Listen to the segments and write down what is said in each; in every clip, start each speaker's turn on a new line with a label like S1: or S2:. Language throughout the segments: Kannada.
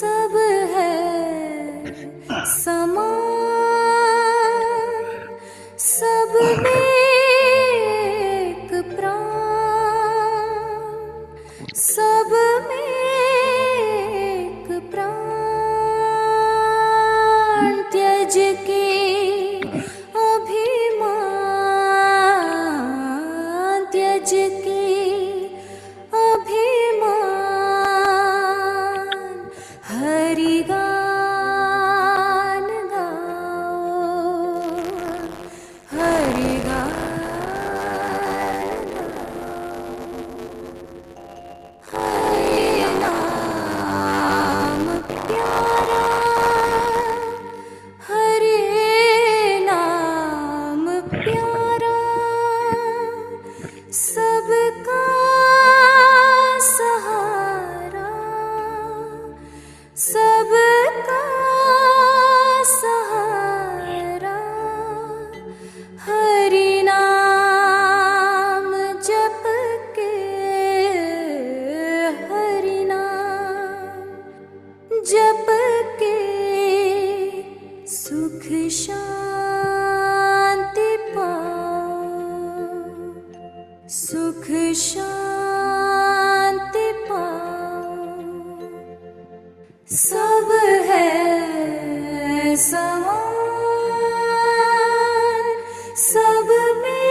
S1: सब है समान, सब में एक प्राण, सब में एक प्राण। त्यज के अभिमान, त्यज के अभिमान, हरि गान गाओ, हरि गान गाओ। हरि नाम प्यारा, हरि नाम प्यारा, सबका सहारा, सबका सहारा। हरि नाम जप के, हरि नाम जप के, सुख शांति पाओ, सुख शांति पाओ। सब है समान, सब में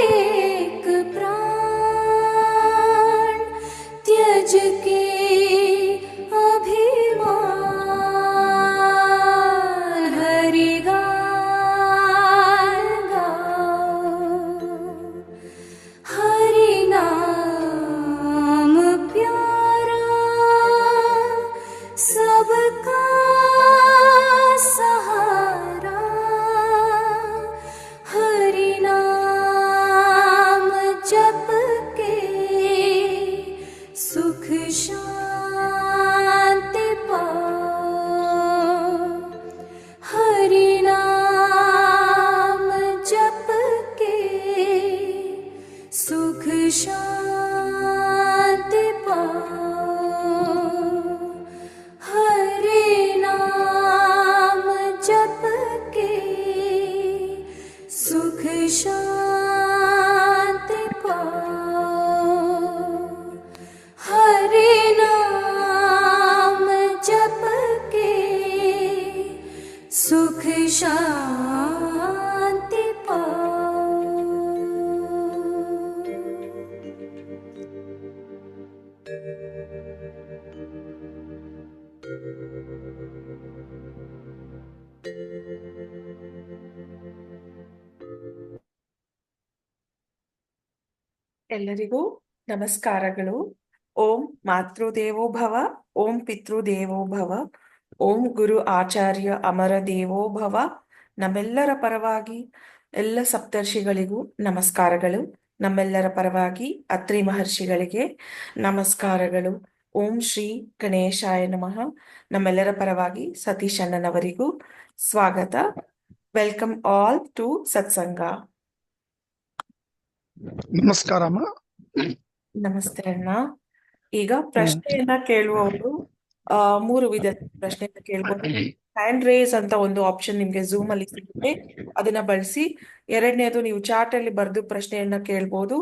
S1: एक प्राण। त्यज के अभिमान, हरि गान गाओ, हरि नाम प्यारा, सबका सहारा। हरि नाम जप के, सुख शांति पाओ। हरि नाम जप के, सुख शांति पाओ। हरि नाम जप के, सुख शांति पाओ। हरि नाम जप के, सुख शांति पाओ।
S2: ಎಲ್ಲರಿಗೂ ನಮಸ್ಕಾರಗಳು. ಓಂ ಮಾತೃದೇವೋ ಭವ, ಓಂ ಪಿತೃದೇವೋ ಭವ, ಓಂ ಗುರು ಆಚಾರ್ಯ ಅಮರ ದೇವೋ ಭವ. ನಮ್ಮೆಲ್ಲರ ಪರವಾಗಿ ಎಲ್ಲ ಸಪ್ತರ್ಷಿಗಳಿಗೂ ನಮಸ್ಕಾರಗಳು. ನಮ್ಮೆಲ್ಲರ ಪರವಾಗಿ ಅತ್ರಿ ಮಹರ್ಷಿಗಳಿಗೆ ನಮಸ್ಕಾರಗಳು. ಓಂ ಶ್ರೀ ಗಣೇಶಾಯ ನಮಃ. ನಮ್ಮೆಲ್ಲರ ಪರವಾಗಿ ಸತೀಶ್ ಅಣ್ಣನವರಿಗೂ ಸ್ವಾಗತ. ವೆಲ್ಕಮ್ ಆಲ್ ಟು ಸತ್ಸಂಗ.
S3: ನಮಸ್ಕಾರ ಅಮ್ಮ.
S2: ನಮಸ್ತೆ ಅಣ್ಣ. ಈಗ ಪ್ರಶ್ನೆಯನ್ನ ಕೇಳುವವರು ಮೂರು ವಿಧದ ಪ್ರಶ್ನೆಯನ್ನ ಕೇಳ್ಬೋದು. ಹ್ಯಾಂಡ್ ರೇಸ್ ಅಂತ ಒಂದು ಆಪ್ಷನ್ ನಿಮ್ಗೆ ಝೂಮ್ ಅಲ್ಲಿ ಸಿಗುತ್ತೆ, ಅದನ್ನ ಬಳಸಿ. ಎರಡನೇದು ನೀವು ಚಾಟ್ ಅಲ್ಲಿ ಬರೆದು ಪ್ರಶ್ನೆಯನ್ನ ಕೇಳ್ಬೋದು.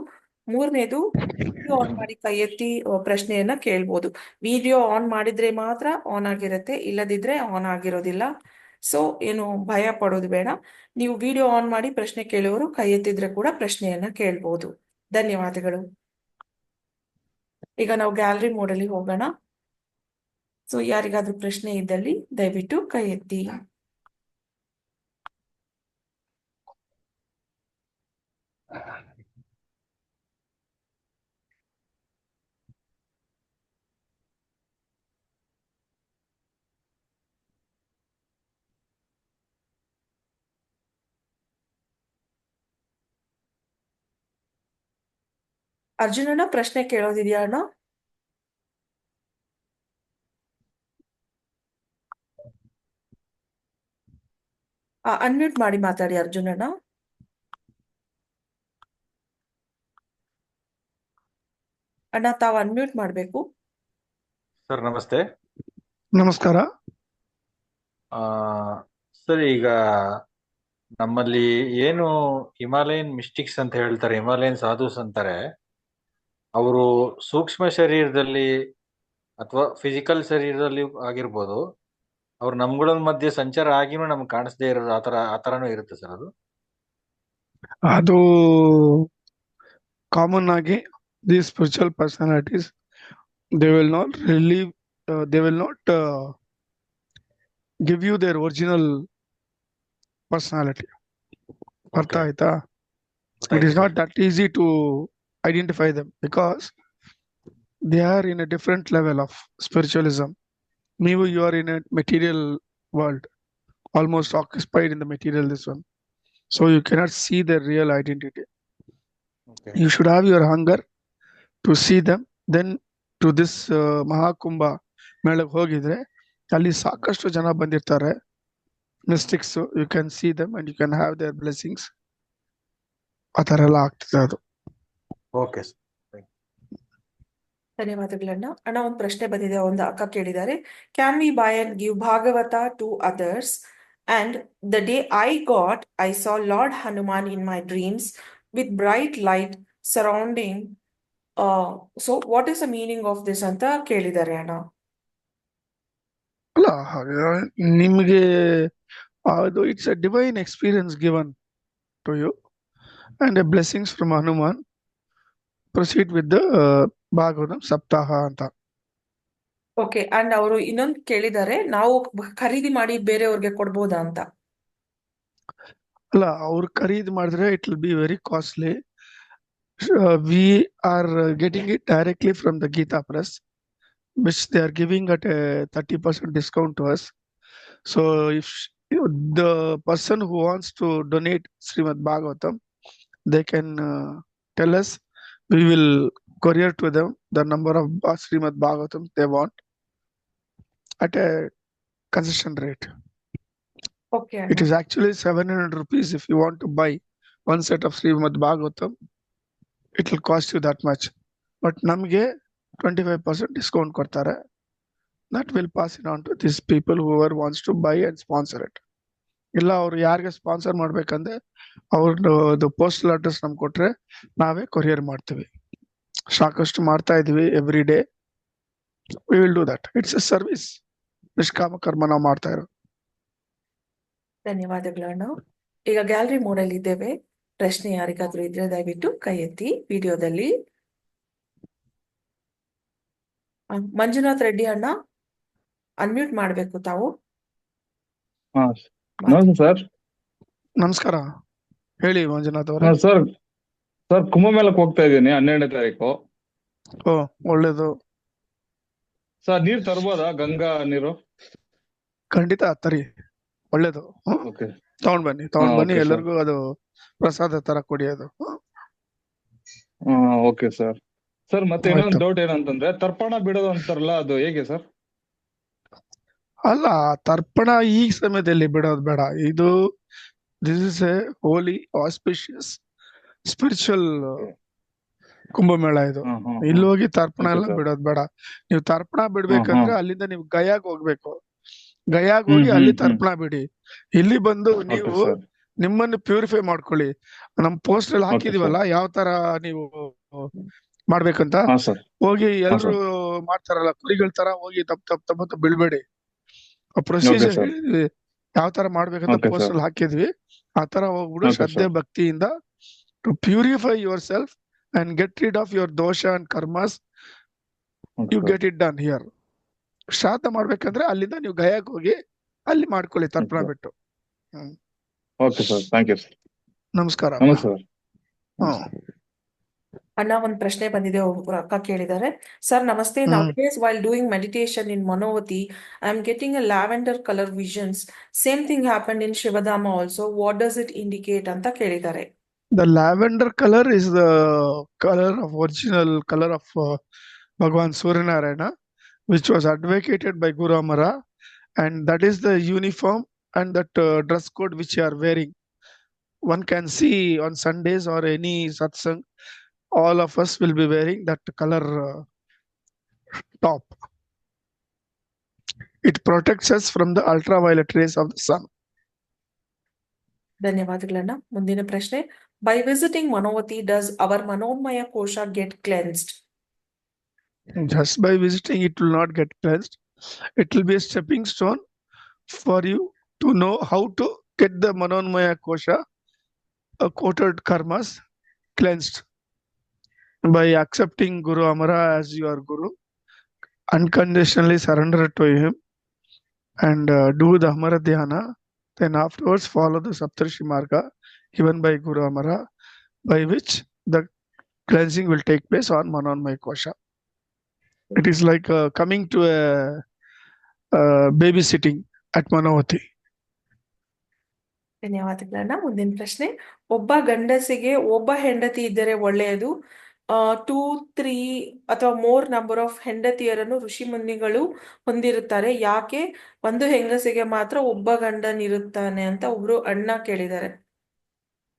S2: ಮೂರನೇದು ವಿಡಿಯೋ ಆನ್ ಮಾಡಿ ಕೈ ಎತ್ತಿ ಪ್ರಶ್ನೆಯನ್ನ ಕೇಳ್ಬೋದು. ವಿಡಿಯೋ ಆನ್ ಮಾಡಿದ್ರೆ ಮಾತ್ರ ಆನ್ ಆಗಿರುತ್ತೆ, ಇಲ್ಲದಿದ್ರೆ ಆನ್ ಆಗಿರೋದಿಲ್ಲ. ಸೊ ಏನು ಭಯ ಪಡೋದು ಬೇಡ. ನೀವು ವಿಡಿಯೋ ಆನ್ ಮಾಡಿ ಪ್ರಶ್ನೆ ಕೇಳುವವರು ಕೈ ಎತ್ತಿದ್ರೆ ಕೂಡ ಪ್ರಶ್ನೆಯನ್ನ ಕೇಳ್ಬೋದು. ಧನ್ಯವಾದಗಳು. ಈಗ ನಾವು ಗ್ಯಾಲರಿ ಮೋಡಲ್ಲಿ ಹೋಗೋಣ. ಸೊ ಯಾರಿಗಾದ್ರೂ ಪ್ರಶ್ನೆ ಇದ್ದಲ್ಲಿ ದಯವಿಟ್ಟು ಕೈ ಎತ್ತಿ. ಅರ್ಜುನನ ಪ್ರಶ್ನೆ ಕೇಳೋದಿದ್ಯಾ ಅಣ್ಣ? ಅನ್ಮ್ಯೂಟ್ ಮಾಡಿ ಮಾತಾಡಿ ಅರ್ಜುನನ. ಅಣ್ಣ ತಾವು ಅನ್ಮ್ಯೂಟ್ ಮಾಡ್ಬೇಕು.
S4: ಸರ್ ನಮಸ್ತೆ.
S3: ನಮಸ್ಕಾರ.
S4: ಆ ಸರ್, ಈಗ ನಮ್ಮಲ್ಲಿ ಏನು ಹಿಮಾಲಯನ್ ಮಿಸ್ಟಿಕ್ಸ್ ಅಂತ ಹೇಳ್ತಾರೆ, ಹಿಮಾಲಯನ್ ಸಾಧುಸ್ ಅಂತಾರೆ. ಅವರು ಸೂಕ್ಷ್ಮ ಶರೀರದಲ್ಲಿ ಅಥವಾ ಫಿಸಿಕಲ್ ಶರೀರದಲ್ಲಿ ಆಗಿರ್ಬೋದು, ಅವ್ರು ನಮ್ಗಳ ಮಧ್ಯೆ ಸಂಚಾರ ಆಗಿನೂ ನಮ್ಗೆ ಕಾಣಿಸದೇ ಇರೋದು ಆ ಥರನೂ ಇರುತ್ತೆ ಸರ್ ಅದು.
S3: ಅದು ಕಾಮನ್ ಆಗಿ the spiritual personalities they will not relieve, they will not give you their original personality. ಅರ್ಥ
S4: ಓಕೆ,
S3: ಆಯ್ತಾ? It
S4: ಗೊತ್ತಾಯ್ತು
S3: is not
S4: ಸರ್.
S3: that easy to identify them because they are in a different level of spiritualism. Maybe you are in a material world, almost occupied in the material this one. So you cannot see their real identity.
S4: Okay,
S3: You should have your hunger to see them. Then to this Mahakumbh ಮೇಳಕ್ಕೆ ಹೋಗಿದ್ರೆ ಅಲ್ಲಿ ಸಾಕಷ್ಟು ಜನ ಬಂದಿರ್ತಾರೆ, mystics. You can see them and you can have their blessings. ಆ ಥರ ಎಲ್ಲ ಆಗ್ತದೆ ಅದು.
S4: Okay sir.
S2: ಧನ್ಯವಾದಗಳಣ್ಣ. ಅಣ್ಣ, ಒಂದು ಪ್ರಶ್ನೆ ಬಂದಿದೆ. ಒಂದು ಅಕ್ಕ ಕೇಳಿದ್ದಾರೆ, can we buy and give Bhagavata to others and the day I saw Lord Hanuman in my dreams with bright light surrounding. So what is the meaning of this ಅಂತ ಕೇಳಿದ್ದಾರೆ ಅಣ್ಣ.
S3: ಅಲ್ಲ, ನಿಮಗೆ ಅದು it's a divine experience given to you and a blessings from Hanuman. Proceed with the Bhagavatam ಸಪ್ತಾಹ ಅಂತ.
S2: ಓಕೆ, ಅಂಡ್ ಅವರು ಇನ್ನೊಂದು ಕೇಳಿದ್ದಾರೆ, ನಾವು ಖರೀದಿ ಮಾಡಿ ಬೇರೆಯವ್ರಿಗೆ ಕೊಡ್ಬೋದಾ ಅಂತ.
S3: ಅಲ್ಲ, ಅವ್ರು ಖರೀದಿ ಮಾಡಿದ್ರೆ it will be very costly. We are getting it directly from the Gita Press, which they are giving at a 30% discount to us. So if the person who wants to donate Srimad Bhagavatam, they can tell us. We will courier to them the number of Srimad Bhagavatam they want at a concession rate.
S2: Okay
S3: It is actually 700 rupees. If you want to buy one set of Srimad Bhagavatam, it will cost you that much. But ನಮಗೆ 25% discount ಕೊಡ್ತಾರೆ. That will pass it on to these people whoever wants to buy and sponsor it. ಇಲ್ಲ, ಅವ್ರು ಯಾರಿಗೆ ಸ್ಪಾನ್ಸರ್ ಮಾಡ್ಬೇಕಂದ್ರೆ ಅವ್ರದ್ದು ಪೋಸ್ಟಲ್ ಅಡ್ರೆಸ್ ನಮ್ಗೆ ಕೊಟ್ರೆ ನಾವೇ ಕೊರಿಯರ್ ಮಾಡ್ತೀವಿ. ಸಾಕಷ್ಟು ಮಾಡ್ತಾ ಇದೀವಿ every day. We will do that. It's A service, ನಿಷ್ಕಾಮ ಕರ್ಮ ನಾವು ಮಾಡ್ತಾ ಇರೋ.
S2: ಧನ್ಯವಾದಗಳು. ಈಗ ಗ್ಯಾಲರಿ ಮೋಡಲ್ಲಿ ಇದ್ದೇವೆ. ಪ್ರಶ್ನೆ ಯಾರಿಗಾದ್ರೂ ಇದ್ರೆ ದಯವಿಟ್ಟು ಕೈ ಎತ್ತಿ. ವಿಡಿಯೋದಲ್ಲಿ ಮಂಜುನಾಥ್ ರೆಡ್ಡಿ ಅಣ್ಣ, ಅನ್ಮ್ಯೂಟ್ ಮಾಡಬೇಕು ತಾವು.
S5: ಹಾ, ನಮಸ್ತೆ ಸರ್.
S3: ನಮಸ್ಕಾರ, ಹೇಳಿ ಮಂಜುನಾಥ್ ಅವರೇ.
S5: ಸರ್ ಸರ್ ಕುಂಭಮೇಳಕ್ಕೆ ಹೋಗ್ತಾ ಇದ್ದೀನಿ 12ನೇ ತಾರೀಕು.
S3: ಓ, ಒಳ್ಳೇದು.
S5: ಸರ್ ನೀರ್ ತರ್ಬೋದಾ, ಗಂಗಾ ನೀರು?
S3: ಖಂಡಿತ ತರಿ, ಒಳ್ಳೇದು.
S5: ಓಕೆ,
S3: ತಗೊಂಡ್ ಬನ್ನಿ
S5: ಓಕೆ ಸರ್.
S3: ಎಲ್ಲರಿಗೂ ಅದು ಪ್ರಸಾದ ತರ ಕುಡಿಯೋದು.
S5: Okay sir. ಸರ್ ಮತ್ತೆ ಇನ್ನೊಂದು ಡೌಟ್ ಏನಂತಂದ್ರೆ, ತರ್ಪಣ ಬಿಡೋದು ಅಂತಾರಲ್ಲ, ಅದು ಹೇಗೆ ಸರ್?
S3: ಅಲ್ಲ, ತರ್ಪಣ ಈ ಸಮಯದಲ್ಲಿ ಬಿಡೋದು ಬೇಡ. ಇದು this is A Holi auspicious spiritual Kumbh Mela ಇದು. ಇಲ್ಲಿ ಹೋಗಿ ತರ್ಪಣ
S5: Okay,
S3: ಎಲ್ಲ
S5: sir.
S3: ಬಿಡೋದ್ ಬೇಡ. ನೀವು ತರ್ಪಣ ಬಿಡ್ಬೇಕಂದ್ರೆ ಅಲ್ಲಿಂದ ನೀವು ಗಯಾಗ್ ಹೋಗ್ಬೇಕು. ಗಯಾಗ್ ಹೋಗಿ ಅಲ್ಲಿ ತರ್ಪಣ ಬಿಡಿ. ಇಲ್ಲಿ ಬಂದು ನೀವು
S5: ಓಕೆ ಸರ್.
S3: ನಿಮ್ಮನ್ನು ಪ್ಯೂರಿಫೈ ಮಾಡ್ಕೊಳ್ಳಿ. ನಮ್ ಪೋಸ್ಟ್ ಅಲ್ಲಿ ಹಾಕಿದೀವಲ್ಲ ಯಾವ ತರ ನೀವು ಮಾಡ್ಬೇಕಂತ.
S5: ಹಾ ಸರ್.
S3: ಹೋಗಿ ಎಲ್ರು ಮಾಡ್ತಾರಲ್ಲ ಕುರಿಗಳ ತರ ಹೋಗಿ ತಪ್ಪ ಬೀಳ್ಬೇಡಿ. Procedure
S5: sir.
S3: ಹೇಳಿದ್ವಿ, ಯಾವ ತರ ಮಾಡ್ಬೇಕಂತ
S5: Okay,
S3: ಪೋಸ್ಟ್
S5: sir.
S3: ಅಲ್ಲಿ ಹಾಕಿದ್ವಿ. ಆ ತರ ಹೋಗ್ಬಿಡು.
S5: Okay,
S3: ಶ್ರದ್ಧೆ
S5: sir.
S3: ಭಕ್ತಿಯಿಂದ to purify yourself and get rid of your dosha and karmas. You get it done here. ಶ್ರಾದ್ದ ಮಾಡ್ಬೇಕಂದ್ರೆ ಅಲ್ಲಿಂದ ನೀವು ಗಯಾಗ್ ಹೋಗಿ ಅಲ್ಲಿ ಮಾಡ್ಕೊಳ್ಳಿ ತರ್ಪಣ
S5: Okay.
S3: ಬಿಟ್ಟು.
S5: Okay sir, thank you sir.
S3: ನಮಸ್ಕಾರ.
S5: ನಮಸ್ತೆ ಸರ್.
S3: ಹ್ಮ್.
S2: ಅಣ್ಣ, ಒಂದು ಪ್ರಶ್ನೆ ಬಂದಿದೆ. ಒಬ್ರು ಅಕ್ಕ ಕೇಳಿದ್ದಾರೆ, ಸರ್ ನಮಸ್ತೆ. Nowadays while doing meditation in Manavati, I am getting a lavender color visions. Same thing happened in Shivadama also. What does it indicate ಅಂತ ಕೇಳಿದ್ದಾರೆ.
S3: The lavender color is the color of original color of Bhagwan Suryanarayana, which was advocated by Guru Amara, and that is the uniform and that dress code which you are wearing. One can see on Sundays or any satsang, all of us will be wearing that color top. It protects us from the ultraviolet rays of the sun.
S2: ಧನ್ಯವಾದಗಳನ್ನ. ಮುಂದಿನ ಪ್ರಶ್ನೆ, ಬೈ ವಿಸಿಟಿಂಗ್ ಮನೋವತಿ ಡಸ್ ಅವರ್ ಮನೋನ್ಮಯ ಕೋಶ get cleansed?
S3: Just by visiting, it will not get cleansed. It will be a stepping stone for you to know how to get the Manonmaya Kosha, quoted karmas, cleansed. By accepting Guru Amara as your Guru, unconditionally surrender to him, and do the Amara Dhyana. Then afterwards follow the Saptarshi Marga given by Guru Amara, by which the cleansing will take place on Manonmaya Kosha. It is like coming to a babysitting at Manavati.
S2: ಧನ್ಯವಾದಗಳನ್ನ. ಮುಂದಿನ ಪ್ರಶ್ನೆ, ಒಬ್ಬ ಗಂಡಸಿಗೆ ಒಬ್ಬ ಹೆಂಡತಿ ಇದ್ದರೆ ಒಳ್ಳೆಯದು, 2, 3 ಅಥವಾ ಮೋರ್ ನಂಬರ್ ಆಫ್ ಹೆಂಡತಿಯರನ್ನು ಋಷಿ ಮುನಿಗಳು ಹೊಂದಿರುತ್ತಾರೆ, ಯಾಕೆ ಒಂದು ಹೆಂಗಸಿಗೆ ಮಾತ್ರ ಒಬ್ಬ ಗಂಡನಿರುತ್ತಾನೆ ಅಂತ ಒಬ್ರು ಅಣ್ಣ ಕೇಳಿದ್ದಾರೆ.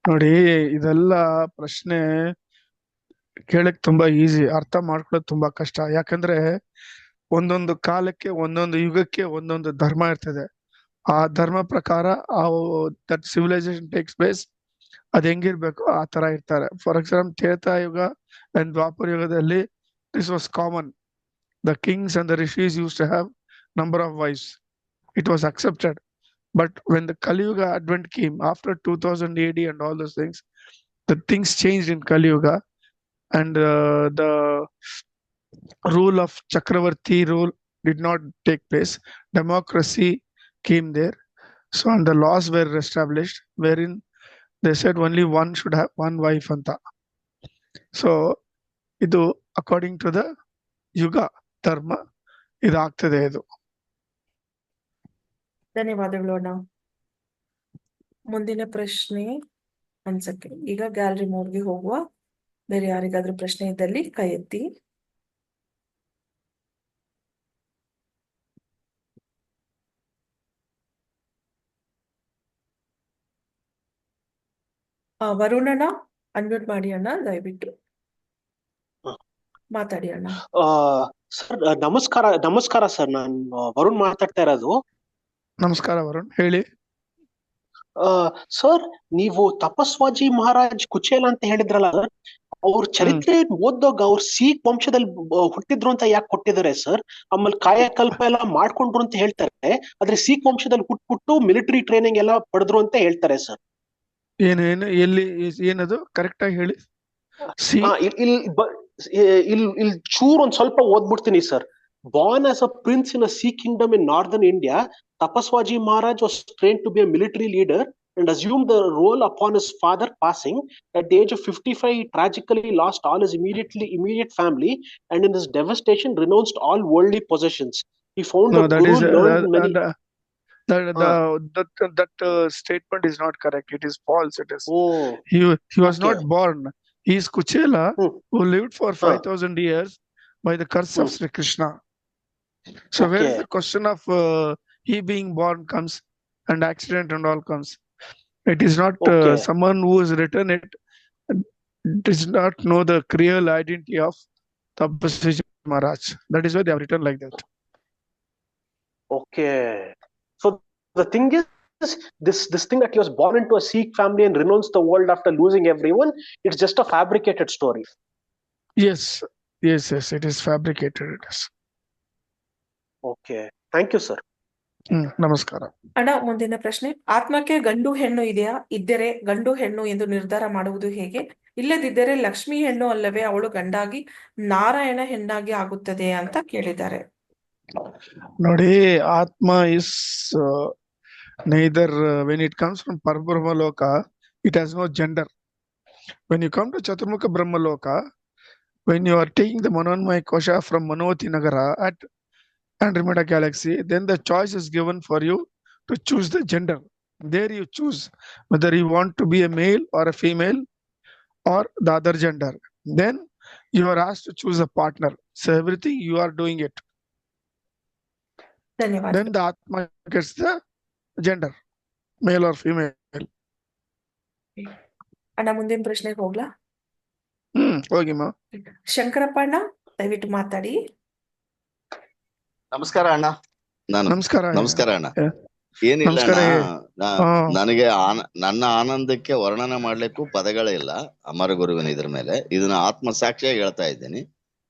S3: ನೋಡಿ, ಇದೆಲ್ಲ ಪ್ರಶ್ನೆ ಕೇಳಕ್ ತುಂಬಾ ಈಸಿ, ಅರ್ಥ ಮಾಡ್ಕೊಳ್ಳೋದು ತುಂಬಾ ಕಷ್ಟ. ಯಾಕಂದ್ರೆ ಒಂದೊಂದು ಕಾಲಕ್ಕೆ, ಒಂದೊಂದು ಯುಗಕ್ಕೆ ಒಂದೊಂದು ಧರ್ಮ ಇರ್ತದೆ. ಆ ಧರ್ಮ ಪ್ರಕಾರ ದಟ್ ಸಿವಿಲೈಸೇಷನ್ ಟೇಕ್ಸ್ ಪ್ಲೇಸ್, ಅದ್ ಹೆಂಗಿರ್ಬೇಕು ಆ ತರ ಇರ್ತಾರೆ. For example, Treta Yuga and Dwapara ಯುಗದಲ್ಲಿ this was common. The kings and the rishis use to have number of wifes. It was accepted. But when the Kali Yuga advent came after 2000 AD and all those things, the things changed in Kali Yuga, and the rule of Chakravarti rule did not take place. Democracy came there. So, and the laws were established wherein they said only one should have one wife anta. So, idu according to the Yuga Dharma idu ಆಗ್ತದೆ ಇದು.
S2: ಧನ್ಯವಾದಗಳು ಅಣ್ಣ. ಮುಂದಿನ ಪ್ರಶ್ನೆ ಅನ್ಸಕ್ಕೆ ಈಗ ಗ್ಯಾಲರಿ ಮೋಡ್ಗೆ ಹೋಗುವ. ಬೇರೆ ಯಾರಿಗಾದ್ರೂ ಪ್ರಶ್ನೆ ಇದ್ದಲ್ಲಿ ಕೈ ಎತ್ತಿ. ವರುಣಣ್ಣ ಅನ್ಮ್ಯೂಟ್ ಮಾಡಿ ಅಣ್ಣ, ದಯವಿಟ್ಟು ಮಾತಾಡಿ ಅಣ್ಣ.
S6: ಸರ್ ನಮಸ್ಕಾರ ಸರ್, ನಾನು ವರುಣ್ ಮಾತಾಡ್ತಾ ಇರೋದು.
S3: ನಮಸ್ಕಾರ ವರುಣ್, ಹೇಳಿ.
S6: ಸರ್, ನೀವು ತಪಸ್ವಾಜಿ ಮಹಾರಾಜ್ ಕುಚೇಲ ಅಂತ ಹೇಳಿದ್ರಲ್ಲ, ಅವ್ರ ಚರಿತ್ರೆ ಓದೋಗ ಅವ್ರ ಸಿಖ್ ವಂಶದಲ್ಲಿ ಹುಟ್ಟಿದ್ರು ಅಂತ ಯಾಕೆ ಕೊಟ್ಟಿದ್ದಾರೆ ಸರ್? ಆಮೇಲೆ ಕಾಯಕಲ್ಪ ಎಲ್ಲ ಮಾಡ್ಕೊಂಡ್ರು ಅಂತ ಹೇಳ್ತಾರೆ, ಆದ್ರೆ ಸಿಖ್ ವಂಶದಲ್ಲಿ ಹುಟ್ಬಿಟ್ಟು ಮಿಲಿಟರಿ ಟ್ರೈನಿಂಗ್ ಎಲ್ಲ ಪಡೆದ್ರು ಅಂತ ಹೇಳ್ತಾರೆ ಸರ್.
S3: ಏನು ಎಲ್ಲಿ ಏನದು ಕರೆಕ್ಟ್ ಆಗಿ ಹೇಳಿ.
S6: ಇಲ್ಲಿ ಚೂರ್ ಒಂದ್ ಸ್ವಲ್ಪ ಓದ್ಬಿಡ್ತೀನಿ sir. Born as a prince in a Sikh kingdom in northern India, Tapaswaji Maharaj was trained to be a military leader and assumed the role upon his father passing. At the age of 55, he tragically lost all his immediate family, and in this devastation renounced all worldly possessions. He found
S3: No,
S6: the
S3: that
S6: Guru
S3: is
S6: learned many.
S3: that statement is not correct. It is false. It is.
S6: Oh,
S3: He was not
S6: okay.
S3: born. He is Kuchela, who lived for
S6: Huh.
S3: 5,000 years by the curse of Sri Krishna. So where
S6: Okay.
S3: the question of he being born comes and accident and all comes. It is not
S6: Okay.
S3: someone who has written it does not know the real identity of Tapaswaji Maharaj. That is why they have written like that.
S6: Okay. So the thing is, this thing that he was born into a Sikh family and renounced the world after losing everyone, it's just a fabricated story.
S3: Yes, it is fabricated. It is.
S6: Okay. Thank you, sir.
S3: ನಮಸ್ಕಾರ
S2: ಅಣ್ಣ. ಮುಂದಿನ ಪ್ರಶ್ನೆ, ಆತ್ಮಕ್ಕೆ ಗಂಡು ಹೆಣ್ಣು ಇದೆಯಾ? ಇದ್ದರೆ ಗಂಡು ಹೆಣ್ಣು ಎಂದು ನಿರ್ಧಾರ ಮಾಡುವುದು ಹೇಗೆ? ಇಲ್ಲದಿದ್ದರೆ ಲಕ್ಷ್ಮಿ ಹೆಣ್ಣು ಅಲ್ಲವೇ ಅವಳು ಗಂಡಾಗಿ ನಾರಾಯಣ ಹೆಣ್ಣಾಗಿ ಆಗುತ್ತದೆ ಅಂತ ಕೇಳಿದ್ದಾರೆ.
S3: ನೋಡಿ, ಆತ್ಮ is neither when it comes from Parbrahma Loka, it has no gender. When you come to Chaturmukha Brahma Loka, when you are taking the Manonmaya Kosha from Manavati Nagara at Andromeda Galaxy, then the choice is given for you to choose the gender. There you choose whether you want to be a male or a female or the other gender. Then you are asked to choose a partner. So everything you are doing it.
S2: ಧನ್ಯವಾದ.
S3: Then the Atma gets the gender, male or female.
S2: ಅಣ್ಣ, ಮುಂದಿನ ಪ್ರಶ್ನೆಗೆ ಹೋಗ್ಲಾ?
S3: ಹೋಗಿಮ್ಮ.
S2: ಶಂಕರಪ್ಪ ಅಣ್ಣ, ದಯವಿಟ್ಟು ಮಾತಾಡಿ.
S7: ನಮಸ್ಕಾರ ಅಣ್ಣ. ನಾನು
S3: ನಮಸ್ಕಾರ.
S7: ನಮಸ್ಕಾರ ಅಣ್ಣ.
S3: ಏ,
S7: ಏನಿಲ್ಲ
S3: ನಮಸ್ಕಾರ.
S7: ಅಣ್ಣ,
S3: ಹಾ
S7: ನನಗೆ ನನ್ನ ಆನಂದಕ್ಕೆ ವರ್ಣನೆ ಮಾಡ್ಲಿಕ್ಕೂ ಪದಗಳಿಲ್ಲ ಅಮರ ಗುರುವಿನ ಇದ್ರ ಮೇಲೆ. ಇದನ್ನ ಆತ್ಮಸಾಕ್ಷಿಯಾಗಿ ಹೇಳ್ತಾ ಇದ್ದೀನಿ.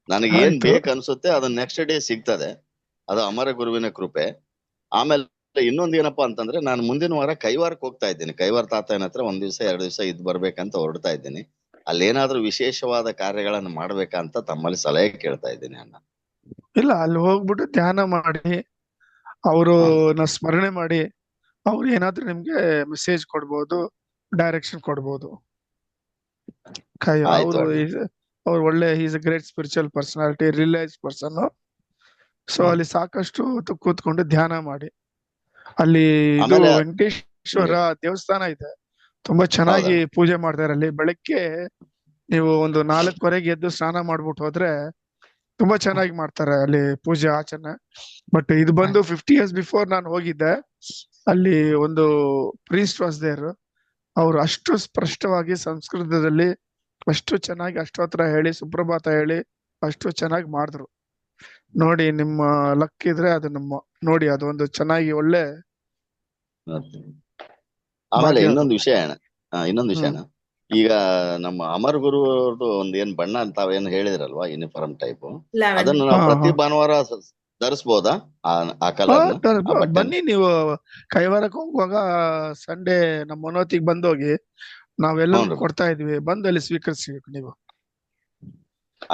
S7: ನನಗೆ ಏನ್
S3: ಆಯ್ತು.
S7: ಬೇಕು ಅನ್ಸುತ್ತೆ ಅದನ್ನ ನೆಕ್ಸ್ಟ್ ಡೇ ಸಿಗ್ತದೆ. ಅದು ಅಮರ ಗುರುವಿನ ಕೃಪೆ. ಆಮೇಲೆ ಇನ್ನೊಂದ್ ಏನಪ್ಪಾ ಅಂತಂದ್ರೆ, ನಾನು ಮುಂದಿನ ವಾರ ಕೈವಾರಕ್ಕೆ ಹೋಗ್ತಾ ಇದ್ದೀನಿ. ಕೈವಾರ ತಾತನ ಹತ್ರ 1 ದಿವಸ 2 ದಿವಸ ಇದ್ ಬರ್ಬೇಕಂತ ಹೊರಡ್ತಾ ಇದ್ದೀನಿ. ಅಲ್ಲೇನಾದ್ರೂ ವಿಶೇಷವಾದ ಕಾರ್ಯಗಳನ್ನ ಮಾಡ್ಬೇಕಂತ ತಮ್ಮಲ್ಲಿ ಸಲಹೆ ಕೇಳ್ತಾ ಇದ್ದೀನಿ ಅಣ್ಣ.
S3: ಇಲ್ಲ, ಅಲ್ಲಿ ಹೋಗ್ಬಿಟ್ಟು ಧ್ಯಾನ ಮಾಡಿ ಅವ್ರನ್ನ ಸ್ಮರಣೆ ಮಾಡಿ ಅವ್ರು ಏನಾದ್ರೂ ನಿಮ್ಗೆ ಮೆಸೇಜ್ ಕೊಡ್ಬೋದು, ಡೈರೆಕ್ಷನ್ ಕೊಡ್ಬೋದು.
S7: ಆಯ್ತು
S3: ಅವರು
S7: ಅಣ್ಣ.
S3: ಅವ್ರು ಒಳ್ಳೆ is a great spiritual personality, realise person. So ಅಲ್ಲಿ ಸಾಕಷ್ಟು ಹೊತ್ತು ಕೂತ್ಕೊಂಡು ಧ್ಯಾನ ಮಾಡಿ. ಅಲ್ಲಿ ಇದು
S7: ಆಮೇಲೆ
S3: ವೆಂಕಟೇಶ್ವರ ದೇವಸ್ಥಾನ ಇದೆ, ತುಂಬಾ ಚೆನ್ನಾಗಿ
S7: ಹೌದಣ್ಣ.
S3: ಪೂಜೆ ಮಾಡ್ತಾರೆ ಅಲ್ಲಿ. ಬೆಳಗ್ಗೆ ನೀವು ಒಂದು 4:15 ಎದ್ದು ಸ್ನಾನ ಮಾಡ್ಬಿಟ್ಟು ಹೋದ್ರೆ ತುಂಬಾ ಚೆನ್ನಾಗಿ ಮಾಡ್ತಾರೆ ಅಲ್ಲಿ ಪೂಜೆ ಆಚರಣೆ. ಬಟ್ ಇದು ಬಂದು 50 years ಬಿಫೋರ್ ನಾನು ಹೋಗಿದ್ದೆ. ಅಲ್ಲಿ ಒಂದು ಪ್ರೀಸ್ಟ್ ವಾಸ್ ದೇರ್. ಅವ್ರು ಅಷ್ಟು ಸ್ಪಷ್ಟವಾಗಿ ಸಂಸ್ಕೃತದಲ್ಲಿ ಅಷ್ಟು ಚೆನ್ನಾಗಿ ಅಷ್ಟೋತ್ರ ಹೇಳಿ, ಸುಪ್ರಭಾತ ಹೇಳಿ ಅಷ್ಟು ಚೆನ್ನಾಗಿ ಮಾಡಿದ್ರು. ನೋಡಿ, ನಿಮ್ಮ ಲಕ್ ಇದ್ರೆ ಅದು ನೋಡಿ, ಅದು ಒಂದು ಚೆನ್ನಾಗಿ ಒಳ್ಳೆ
S7: ಆಮೇಲೆ
S3: ಭಾಗ್ಯ ಅದು.
S7: ಇನ್ನೊಂದು ವಿಷಯ ಅಣ್ಣ. ಇನ್ನೊಂದು ವಿಷಯ
S3: ಹ್ಮ್.
S7: ಅಣ್ಣ. ಈಗ ನಮ್ಮ ಅಮರ್ ಗುರು ಅವ್ರದ್ದು ಒಂದ್ ಏನ್ ಬಣ್ಣ ಅಂತ ತಾವೇನು ಹೇಳಿದ್ರಲ್ವಾ, ಯೂನಿಫಾರ್ಮ್ ಟೈಪ್, ಅದನ್ನು ನಾವು ಪ್ರತಿ ಭಾನುವಾರ ಧರಿಸ್ಬೋದಾ ಆ ಕಲರ್ನ, ಆ ಬಟ್ಟೆನ?
S3: ಬನ್ನಿ, ನೀವು ಕೈವಾರಕ್ಕೆ ಹೋಗುವಾಗ ಸಂಡೇ ನಮ್ಮ ಮನೋತಿಗೆ ಬಂದೋಗಿ, ನಾವೆಲ್ಲರಿಗೂ
S7: ಹ್ಞೂ.
S3: ಕೊಡ್ತಾ ಇದ್ವಿ, ಬಂದು ಅಲ್ಲಿ ಸ್ವೀಕರಿಸ್ಬೇಕು ನೀವು.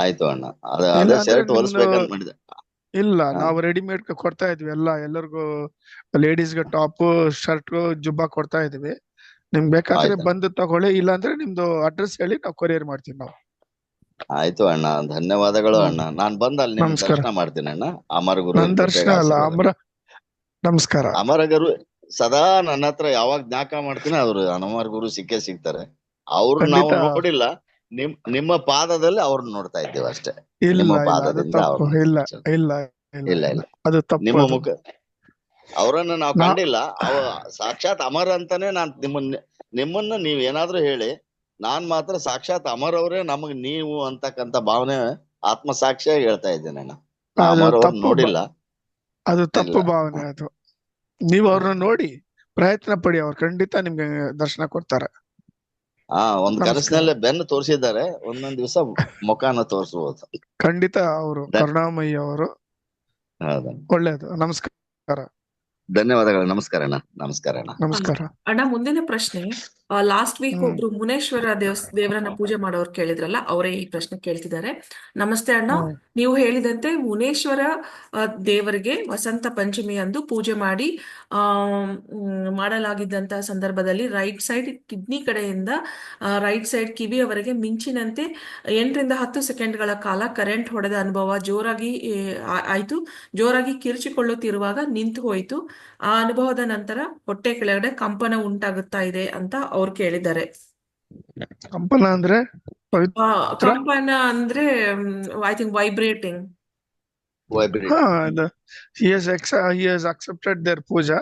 S7: ಆಯ್ತು ಅಣ್ಣ.
S3: ಇಲ್ಲ
S7: ಅದೇ
S3: ಅಂದ್ರೆ
S7: ಶರ್ಟ್
S3: ನಿಮ್ದು
S7: ಹೊಲಿಸ್ಬೇಕಂತ ಮಾಡಿದೆ.
S3: ಇಲ್ಲ,
S7: ಹಾ.
S3: ನಾವು ರೆಡಿಮೇಡ್ ಕೊಡ್ತಾ ಇದ್ವಿ ಎಲ್ಲರಿಗೂ. ಲೇಡೀಸ್ಗೆ ಟಾಪ್, ಶರ್ಟ್, ಜುಬ್ಬಾ ಕೊಡ್ತಾ ಇದ್ವಿ. ನಿಮ್ಗೆ ಬೇಕಾದ್ರೆ
S7: ಆಯ್ತು
S3: ಬಂದು ತಗೊಳ್ಳಿ, ಇಲ್ಲ ಅಂದ್ರೆ ನಿಮ್ದು ಅಡ್ರೆಸ್ ಹೇಳಿ, ನಾವು ಕೊರಿಯರ್ ಮಾಡ್ತೀವಿ ನಾವು.
S7: ಆಯ್ತು ಅಣ್ಣ, ಧನ್ಯವಾದಗಳು
S3: ಹ್ಮ್.
S7: ಅಣ್ಣ. ನಾನ್ ಬಂದು ಅಲ್ಲಿ ನಿಮ್
S3: ನಮಸ್ಕಾರ.
S7: ದರ್ಶನ ಮಾಡ್ತೀನಿ ಅಣ್ಣ. ಅಮರ ಗುರುವಿನ
S3: ನನ್ ದರ್ಶನ
S7: ಕೃಪೆಗೆ
S3: ಅಲ್ಲ,
S7: ಆಶೀರ್ವಾದ.
S3: ನಮಸ್ಕಾರ.
S7: ಅಮರ ಗುರು ಸದಾ ನನ್ನ ಹತ್ರ ಯಾವಾಗ ಜ್ಞಾಪಕ ಮಾಡ್ತೀನಿ, ಅವ್ರು ಅಮರ ಗುರು ಸಿಕ್ಕೇ ಸಿಗ್ತಾರೆ. ಅವ್ರು ನಾವು
S3: ಖಂಡಿತ.
S7: ನೋಡಿಲ್ಲ, ನಿಮ್ಮ ಪಾದದಲ್ಲಿ ಅವ್ರನ್ನ ನೋಡ್ತಾ ಇದ್ದೇವೆ ಅಷ್ಟೇ.
S3: ಇಲ್ಲ
S7: ನಿಮ್ಮ
S3: ಇಲ್ಲ, ಅದು
S7: ಪಾದದಿಂದ
S3: ತಪ್ಪು.
S7: ಅವ್ರನ್ನ
S3: ಇಲ್ಲ
S7: ಅಷ್ಟೇ.
S3: ಇಲ್ಲ ಇಲ್ಲ
S7: ಇಲ್ಲ
S3: ಇಲ್ಲ,
S7: ಇಲ್ಲ,
S3: ಅದು ತಪ್ಪು.
S7: ನಿಮ್ಮ
S3: ಅದು
S7: ಮುಖ ಅವರನ್ನ ನಾವು
S3: ನಾ
S7: ಕಂಡಿಲ್ಲ. ಸಾಕ್ಷಾತ್ ಅಮರ್ ಅಂತಾನೆ ನಾನ್ ನಿಮ್ಮನ್ನ ನೀವ್ ಏನಾದ್ರೂ ಹೇಳಿ, ನಾನ್ ಮಾತ್ರ ಸಾಕ್ಷಾತ್ ಅಮರ್ ಅವರೇ ನಮಗ್ ನೀವು ಅಂತಕ್ಕಂತ ಭಾವನೆ ಆತ್ಮಸಾಕ್ಷಿಯಾಗಿ ಹೇಳ್ತಾ ಇದ್ದೇನೆ ಅಣ್ಣ. ನಾ
S3: ಅದು
S7: ಅಮರ್ ಅವ್ರ
S3: ತಪ್ಪು
S7: ನೋಡಿಲ್ಲ.
S3: ಅದು
S7: ಇಲ್ಲ.
S3: ತಪ್ಪು ಭಾವನೆ ಅದು. ನೀವು ಅವ್ರನ್ನ ನೋಡಿ ಪ್ರಯತ್ನ ಪಡಿ, ಅವ್ರು ಖಂಡಿತ ನಿಮ್ಗೆ ದರ್ಶನ ಕೊಡ್ತಾರೆ.
S7: ಒಂದ್
S3: ನಮಸ್ಕಾರ.
S7: ಕನಸಿನಲ್ಲೇ ಬೆನ್ನು ತೋರಿಸಿದ್ದಾರೆ, ಒಂದೊಂದ್ ದಿವಸ ಮುಖಾನ ತೋರಿಸಬಹುದು.
S3: ಖಂಡಿತ ಅವರು ಕರುಣಾಮಯಿ ಅವರು.
S7: ಹೌದಾ,
S3: ಒಳ್ಳೇದು. ನಮಸ್ಕಾರ.
S7: ಧನ್ಯವಾದಗಳು. ನಮಸ್ಕಾರ ಅಣ್ಣ. ನಮಸ್ಕಾರ ಅಣ್ಣ.
S3: ನಮಸ್ಕಾರ.
S2: ಅಣ್ಣ, ಮುಂದಿನ ಪ್ರಶ್ನೆ. ಲಾಸ್ಟ್ ವೀಕ್ ಒಬ್ರು ಮುನೇಶ್ವರ ದೇವರನ್ನ ಪೂಜೆ ಮಾಡೋರು ಕೇಳಿದ್ರಲ್ಲ, ಅವರೇ ಈ ಪ್ರಶ್ನೆ ಕೇಳ್ತಿದ್ದಾರೆ. ನಮಸ್ತೆ ಅಣ್ಣ, ನೀವು ಹೇಳಿದಂತೆ ಮುನೇಶ್ವರ ದೇವರಿಗೆ ವಸಂತ ಪಂಚಮಿ ಅಂದು ಪೂಜೆ ಮಾಡಲಾಗಿದ್ದಂತಹ ಸಂದರ್ಭದಲ್ಲಿ ರೈಟ್ ಸೈಡ್ ಕಿಡ್ನಿ ಕಡೆಯಿಂದ ರೈಟ್ ಸೈಡ್ ಕಿವಿಯವರೆಗೆ ಮಿಂಚಿನಂತೆ 8 ರಿಂದ 10 ಸೆಕೆಂಡ್ಗಳ ಕಾಲ ಕರೆಂಟ್ ಹೊಡೆದ ಅನುಭವ ಜೋರಾಗಿ ಆಯ್ತು. ಜೋರಾಗಿ ಕಿರ್ಚಿಕೊಳ್ಳುತ್ತಿರುವಾಗ ನಿಂತು ಹೋಯಿತು. ಆ ಅನುಭವದ ನಂತರ ಹೊಟ್ಟೆ ಕೆಳಗಡೆ ಕಂಪನ ಉಂಟಾಗುತ್ತಾ ಇದೆ ಅಂತ ಅವ್ರು ಕೇಳಿದ್ದಾರೆ.
S3: ಕಂಪನ ಅಂದ್ರೆ
S2: ಕಂಪನ ಅಂದ್ರೆ I think vibrating.
S3: he has accepted their puja.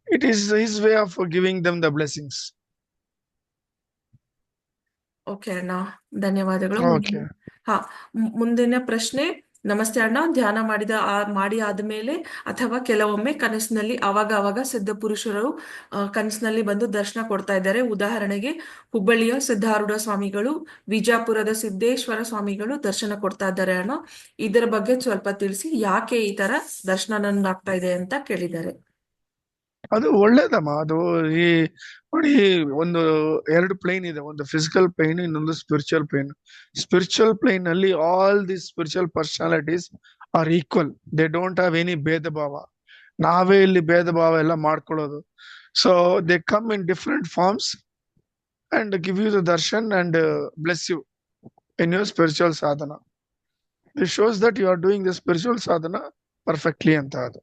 S3: It is his way of giving them the blessings.
S2: Okay ಅಣ್ಣ, ಧನ್ಯವಾದಗಳು.
S3: Okay.
S2: ಮುಂದಿನ ಪ್ರಶ್ನೆ. ನಮಸ್ತೆ ಅಣ್ಣ, ಧ್ಯಾನ ಮಾಡಿ ಆದ್ಮೇಲೆ ಅಥವಾ ಕೆಲವೊಮ್ಮೆ ಕನಸಿನಲ್ಲಿ ಅವಾಗ ಸಿದ್ಧ ಪುರುಷರು ಕನಸಿನಲ್ಲಿ ಬಂದು ದರ್ಶನ ಕೊಡ್ತಾ ಇದ್ದಾರೆ. ಉದಾಹರಣೆಗೆ ಹುಬ್ಬಳ್ಳಿಯ ಸಿದ್ಧಾರೂಢ ಸ್ವಾಮಿಗಳು, ವಿಜಾಪುರದ ಸಿದ್ದೇಶ್ವರ ಸ್ವಾಮಿಗಳು ದರ್ಶನ ಕೊಡ್ತಾ ಇದ್ದಾರೆ ಅಣ್ಣ. ಇದರ ಬಗ್ಗೆ ಸ್ವಲ್ಪ ತಿಳಿಸಿ, ಯಾಕೆ ಈ ತರ ದರ್ಶನ ನನ್ಗಾಗ್ತಾ ಇದೆ ಅಂತ ಕೇಳಿದ್ದಾರೆ.
S3: ಅದು ಒಳ್ಳೇದಮ್ಮ. ಅದು ನೋಡಿ, ಒಂದು 2 ಪ್ಲೇನ್ ಇದೆ, ಒಂದು ಫಿಸಿಕಲ್ ಪ್ಲೇನ್, ಇನ್ನೊಂದು ಸ್ಪಿರಿಚುವಲ್ ಪ್ಲೇನ್. ಸ್ಪಿರಿಚುವಲ್ ಪ್ಲೇನ್ ಅಲ್ಲಿ all the spiritual personalities are equal. They don't have any bheda bhava. ನಾವೇ ಇಲ್ಲಿ ಭೇದ ಭಾವ ಎಲ್ಲ ಮಾಡ್ಕೊಳ್ಳೋದು. So they come in different forms and give you the darshan and bless you in your spiritual sadhana. This shows that you are doing the spiritual sadhana perfectly ಅಂತ. ಅದು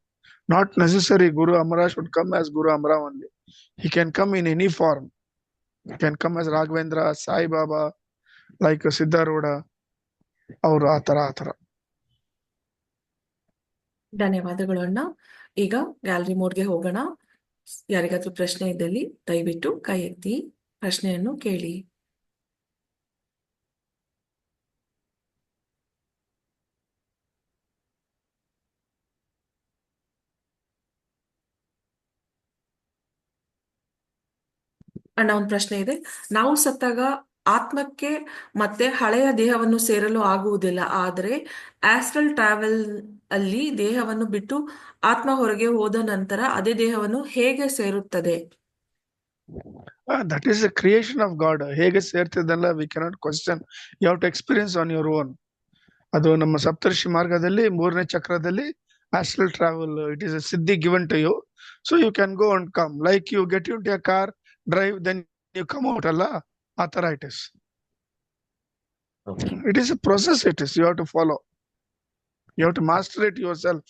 S3: not necessary Guru Amara should come as Guru Amara only. He can come in any form. He can come as Raghavendra, Sai Baba, like Siddharooಢ, ಅವರು ಆ ತರ.
S2: ಧನ್ಯವಾದಗಳು ಅಣ್ಣ. ಈಗ ಗ್ಯಾಲರಿ ಮೋಡ್ಗೆ ಹೋಗೋಣ. ಯಾರಿಗಾದ್ರೂ ಪ್ರಶ್ನೆ ಇದ್ದಲ್ಲಿ ದಯವಿಟ್ಟು ಕೈ ಎತ್ತಿ ಪ್ರಶ್ನೆಯನ್ನು ಕೇಳಿ. ಅಣ್ಣ ಒಂದು ಪ್ರಶ್ನೆ ಇದೆ. ನಾವು ಸತ್ತಾಗ ಆತ್ಮಕ್ಕೆ ಮತ್ತೆ ಹಳೆಯ ದೇಹವನ್ನು ಸೇರಲು ಆಗುವುದಿಲ್ಲ, ಆದರೆ ಆಸ್ಟ್ರಲ್ ಟ್ರಾವೆಲ್ ಅಲ್ಲಿ ದೇಹವನ್ನು ಬಿಟ್ಟು ಆತ್ಮ ಹೊರಗೆ ಹೋದ ನಂತರ ಅದೇ ದೇಹವನ್ನು ಹೇಗೆ ಸೇರುತ್ತದೆ?
S3: That is a creation of God. ಹೇಗೆ ಸೇರ್ತಿದ್ದಲ್ಲ, we cannot question, you have to experience on your own. ಅದು ನಮ್ಮ ಸಪ್ತರ್ಷಿ ಮಾರ್ಗದಲ್ಲಿ 3ನೇ ಚಕ್ರದಲ್ಲಿ astral travel, it is a siddhi given to you, so you can go and come, like you get into a car, drive, then you come out ಅಲ್ಲ, ಆ ತರ it is.
S4: Okay.
S3: It is a process, it is, you have to follow, you have to master it yourself.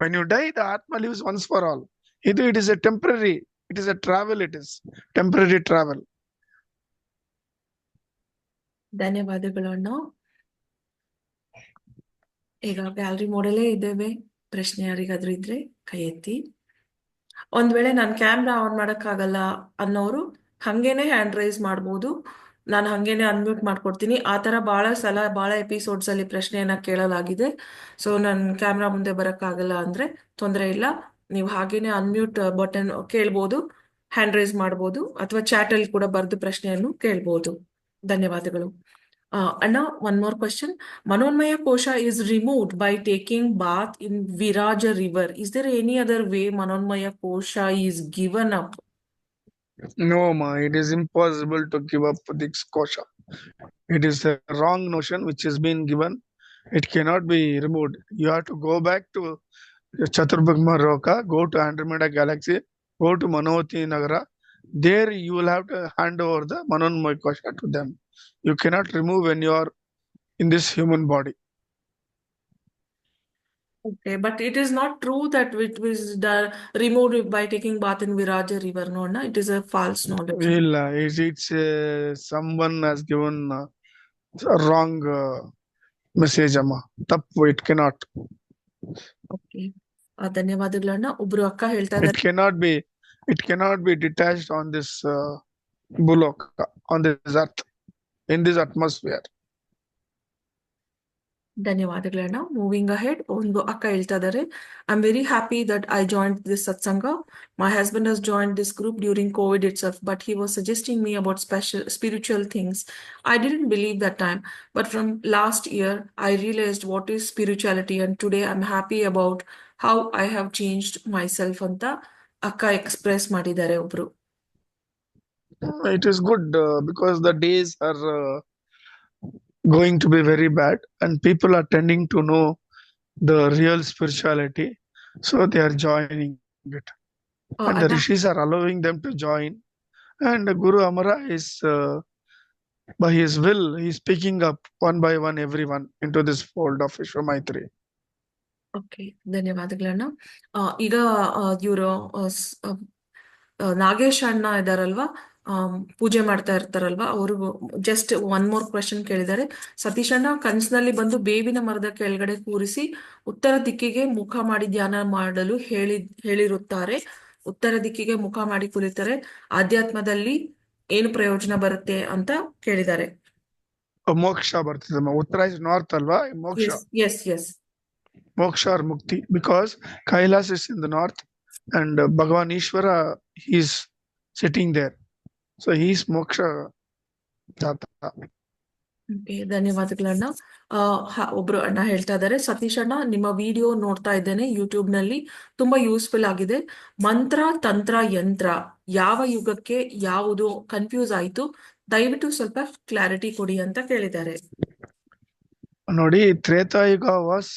S3: When you die, the atma lives once for all. It is a temporary, it is a travel, it is temporary travel.
S2: ಧನ್ಯವಾದಗಳು ಅಣ್ಣ. ಈಗ ಗ್ಯಾಲರಿ ಮೋಡಲ್ಲೇ ಇದ್ದೇವೆ. ಪ್ರಶ್ನೆ ಯಾರಿಗಾದ್ರೂ ಇದ್ರೆ ಕೈ ಎತ್ತಿ. ಒಂದ್ ವೇಳೆ ನಾನು ಕ್ಯಾಮ್ರಾ ಆನ್ ಮಾಡಕ್ಕಾಗಲ್ಲ ಅನ್ನೋರು ಹಂಗೇನೆ ಹ್ಯಾಂಡ್ ರೈಸ್ ಮಾಡ್ಬೋದು. ನಾನು ಹಂಗೇನೆ ಅನ್ಮ್ಯೂಟ್ ಮಾಡ್ಕೊಡ್ತೀನಿ. ಆ ತರ ಬಹಳ ಸಲ ಬಹಳ ಎಪಿಸೋಡ್ಸ್ ಅಲ್ಲಿ ಪ್ರಶ್ನೆಯನ್ನ ಕೇಳಲಾಗಿದೆ. ಸೊ ನನ್ ಕ್ಯಾಮ್ರಾ ಮುಂದೆ ಬರಕ್ಕಾಗಲ್ಲ ಅಂದ್ರೆ ತೊಂದರೆ ಇಲ್ಲ, ನೀವು ಹಾಗೇನೆ ಅನ್ಮ್ಯೂಟ್ ಬಟನ್ ಕೇಳ್ಬೋದು, ಹ್ಯಾಂಡ್ ರೈಸ್ ಮಾಡ್ಬೋದು, ಅಥವಾ ಚಾಟ್ ಅಲ್ಲಿ ಕೂಡ ಬರೆದು ಪ್ರಶ್ನೆಯನ್ನು ಕೇಳ್ಬೋದು. ಧನ್ಯವಾದಗಳು. ಅಣ್ಣ, one more question. Manomaya Kosha is removed by taking bath in Viraja river. Is there any other way Manomaya Kosha is given up?
S3: No, ma, it is impossible to give up this kosha. It is a wrong notion which has been given. It cannot be removed. You have to go back to Chaturbhagma Roka, go to Andromeda Galaxy, go to Manavati Nagara. There you will have to hand over the Manomaya Kosha to them. You cannot remove when you are in this human body.
S2: Okay, but it is not true that it was removed by taking bath in Viraja river, no, na? It is a false knowledge.
S3: It's someone has given a wrong message, amma. Tappu, it cannot.
S2: Okay. ಧನ್ಯವಾದಗಳನ್ನ. ಒಬ್ರು ಅಕ್ಕ ಹೇಳ್ತಾ ಇದ್ದಾರೆ,
S3: It cannot be detached on this bullock, on this earth, in this atmosphere.
S2: ಧನ್ಯವಾದಗಳನ್ನ. ಮೂವಿಂಗ್ ಅಹೆಡ್, ಒಂದು ಅಕ್ಕ ಹೇಳ್ತಾ ಇದ್ದಾರೆ, I am very happy that I joined this satsang. My husband has joined this group during Covid itself, but he was suggesting me about spiritual things. I didn't believe that time, but from last year I realised what is spirituality, and today I am happy about how I have changed myself ಅಂತ ಅಕ್ಕ ಎಕ್ಸ್ಪ್ರೆಸ್ ಮಾಡಿದ್ದಾರೆ ಒಬ್ರು.
S3: It is good because the days are going to be very bad and people are tending to know the real spirituality, so they are joining it, and the rishis are allowing them to join, and Guru Amara is by his will he is picking up one by one everyone into this fold of Vishwamaitri.
S2: Okay, ಧನ್ಯವಾದಗಳನ್ನ. ಈಗ ಇವರು ನಾಗೇಶ್ ಅಣ್ಣ ಇದಾರಲ್ವಾ, ಪೂಜೆ ಮಾಡ್ತಾ ಇರ್ತಾರಲ್ವಾ, ಅವರು ಜಸ್ಟ್ ಒನ್ ಮೋರ್ ಕ್ವೆಶನ್ ಕೇಳಿದ್ದಾರೆ. ಸತೀಶ್ ಅಣ್ಣ ಕನಸಿನಲ್ಲಿ ಬಂದು ಬೇವಿನ ಮರದ ಕೆಳಗಡೆ ಕೂರಿಸಿ ಉತ್ತರ ದಿಕ್ಕಿಗೆ ಮುಖ ಮಾಡಿ ಧ್ಯಾನ ಮಾಡಲು ಹೇಳಿರುತ್ತಾರೆ. ಉತ್ತರ ದಿಕ್ಕಿಗೆ ಮುಖ ಮಾಡಿ ಕುಳಿತರೆ ಆಧ್ಯಾತ್ಮದಲ್ಲಿ ಏನು ಪ್ರಯೋಜನ ಬರುತ್ತೆ ಅಂತ ಕೇಳಿದ್ದಾರೆ.
S3: ಮೋಕ್ಷ ಬರ್ತದೆ. ಉತ್ತರ ಇಸ್ ನಾರ್ತ್ ಅಲ್ವಾ? ಮೋಕ್ಷ.
S2: Yes yes,
S3: Moksha or Mukti, because Kailas is in the north and Bhagavan Ishvara he is sitting there, so he is Moksha Jata.
S2: ಧನ್ಯವಾದಗಳನ್ನ. ಒಬ್ರು ಅಣ್ಣ ಹೇಳ್ತಾ ಇದ್ದಾರೆ, ಸತೀಶ್ ಅಣ್ಣ ನಿಮ್ಮ ವಿಡಿಯೋ ನೋಡ್ತಾ ಇದ್ದೇನೆ ಯೂಟ್ಯೂಬ್ ನಲ್ಲಿ, ತುಂಬಾ ಯೂಸ್ಫುಲ್ ಆಗಿದೆ. ಮಂತ್ರ ತಂತ್ರ ಯಂತ್ರ ಯಾವ ಯುಗಕ್ಕೆ ಯಾವುದು ಕನ್ಫ್ಯೂಸ್ ಆಯ್ತು, ದಯವಿಟ್ಟು ಸ್ವಲ್ಪ ಕ್ಲಾರಿಟಿ ಕೊಡಿ ಅಂತ ಕೇಳಿದ್ದಾರೆ.
S3: ನೋಡಿ, Treta Yuga was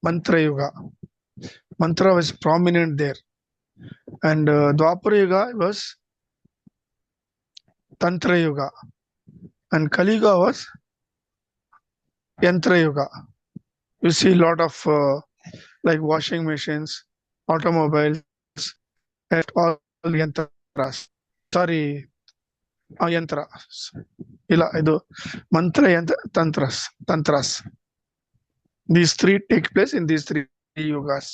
S3: Mantra Yuga. Mantra was prominent there, and Dwapara Yuga was Tantra Yuga, and Kali Yuga was Yantra Yuga. You see a lot of like washing machines, automobiles, and all yantras. Sorry, yantras. Illa idu mantra yantra tantras. These three take place in these three yugas.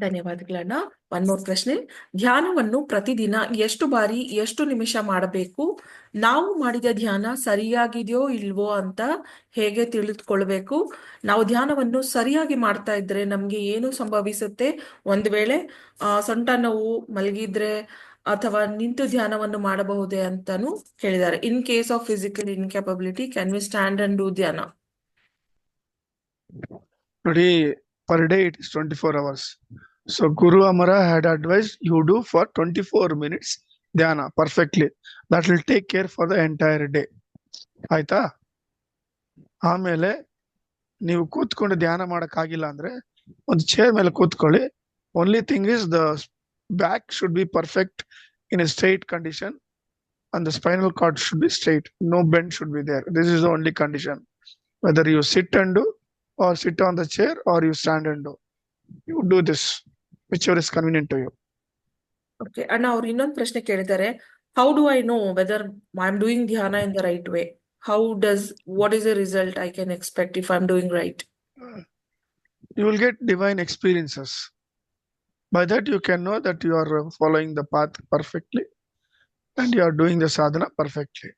S2: ಧನ್ಯವಾದಗಳನ್ನ. ಒನ್ ಮೋರ್ ಪ್ರಶ್ನೆ. ಧ್ಯಾನವನ್ನು ಪ್ರತಿದಿನ ಎಷ್ಟು ಬಾರಿ ಎಷ್ಟು ನಿಮಿಷ ಮಾಡಬೇಕು? ನಾವು ಮಾಡಿದ ಧ್ಯಾನ ಸರಿಯಾಗಿದೆಯೋ ಇಲ್ವೋ ಅಂತ ಹೇಗೆ ತಿಳಿದುಕೊಳ್ಬೇಕು? ನಾವು ಧ್ಯಾನವನ್ನು ಸರಿಯಾಗಿ ಮಾಡ್ತಾ ಇದ್ರೆ ನಮ್ಗೆ ಏನು ಸಂಭವಿಸುತ್ತೆ? ಒಂದು ವೇಳೆ ಸೊಂಟ ನೋವು, ಮಲಗಿದ್ರೆ ಅಥವಾ ನಿಂತು ಧ್ಯಾನವನ್ನು ಮಾಡಬಹುದೇ ಅಂತಾನು ಕೇಳಿದ್ದಾರೆ. In case of physical incapability, can we stand and do dhyana?
S3: Today, per day it is 24 hours. So Guru Amara had advised you do for 24 minutes dhyana perfectly. That will take care for the entire day. ಆಯ್ತಾ? ಆಮೇಲೆ ನೀವು ಕೂತ್ಕೊಂಡು ಧ್ಯಾನ ಮಾಡಕ್ಕಾಗಿಲ್ಲ ಅಂದ್ರೆ ಒಂದು ಚೇರ್ ಮೇಲೆ ಕೂತ್ಕೊಳ್ಳಿ. Only thing is the back should be perfect in a straight condition and the spinal cord should be straight. No bend should be there. This is the only condition. Whether you sit and do or sit on the chair or you stand and do. You do this, whichever is convenient to you.
S2: Okay ಅಣ್ಣ, ಅವ್ರು ಇನ್ನೊಂದು ಪ್ರಶ್ನೆ ಕೇಳಿದ್ದಾರೆ. How do I know whether I am doing dhyana in the right way? What is the result I can expect if I am doing right?
S3: You will get divine experiences. By that you can know that you are following the path perfectly and you are doing the sadhana perfectly.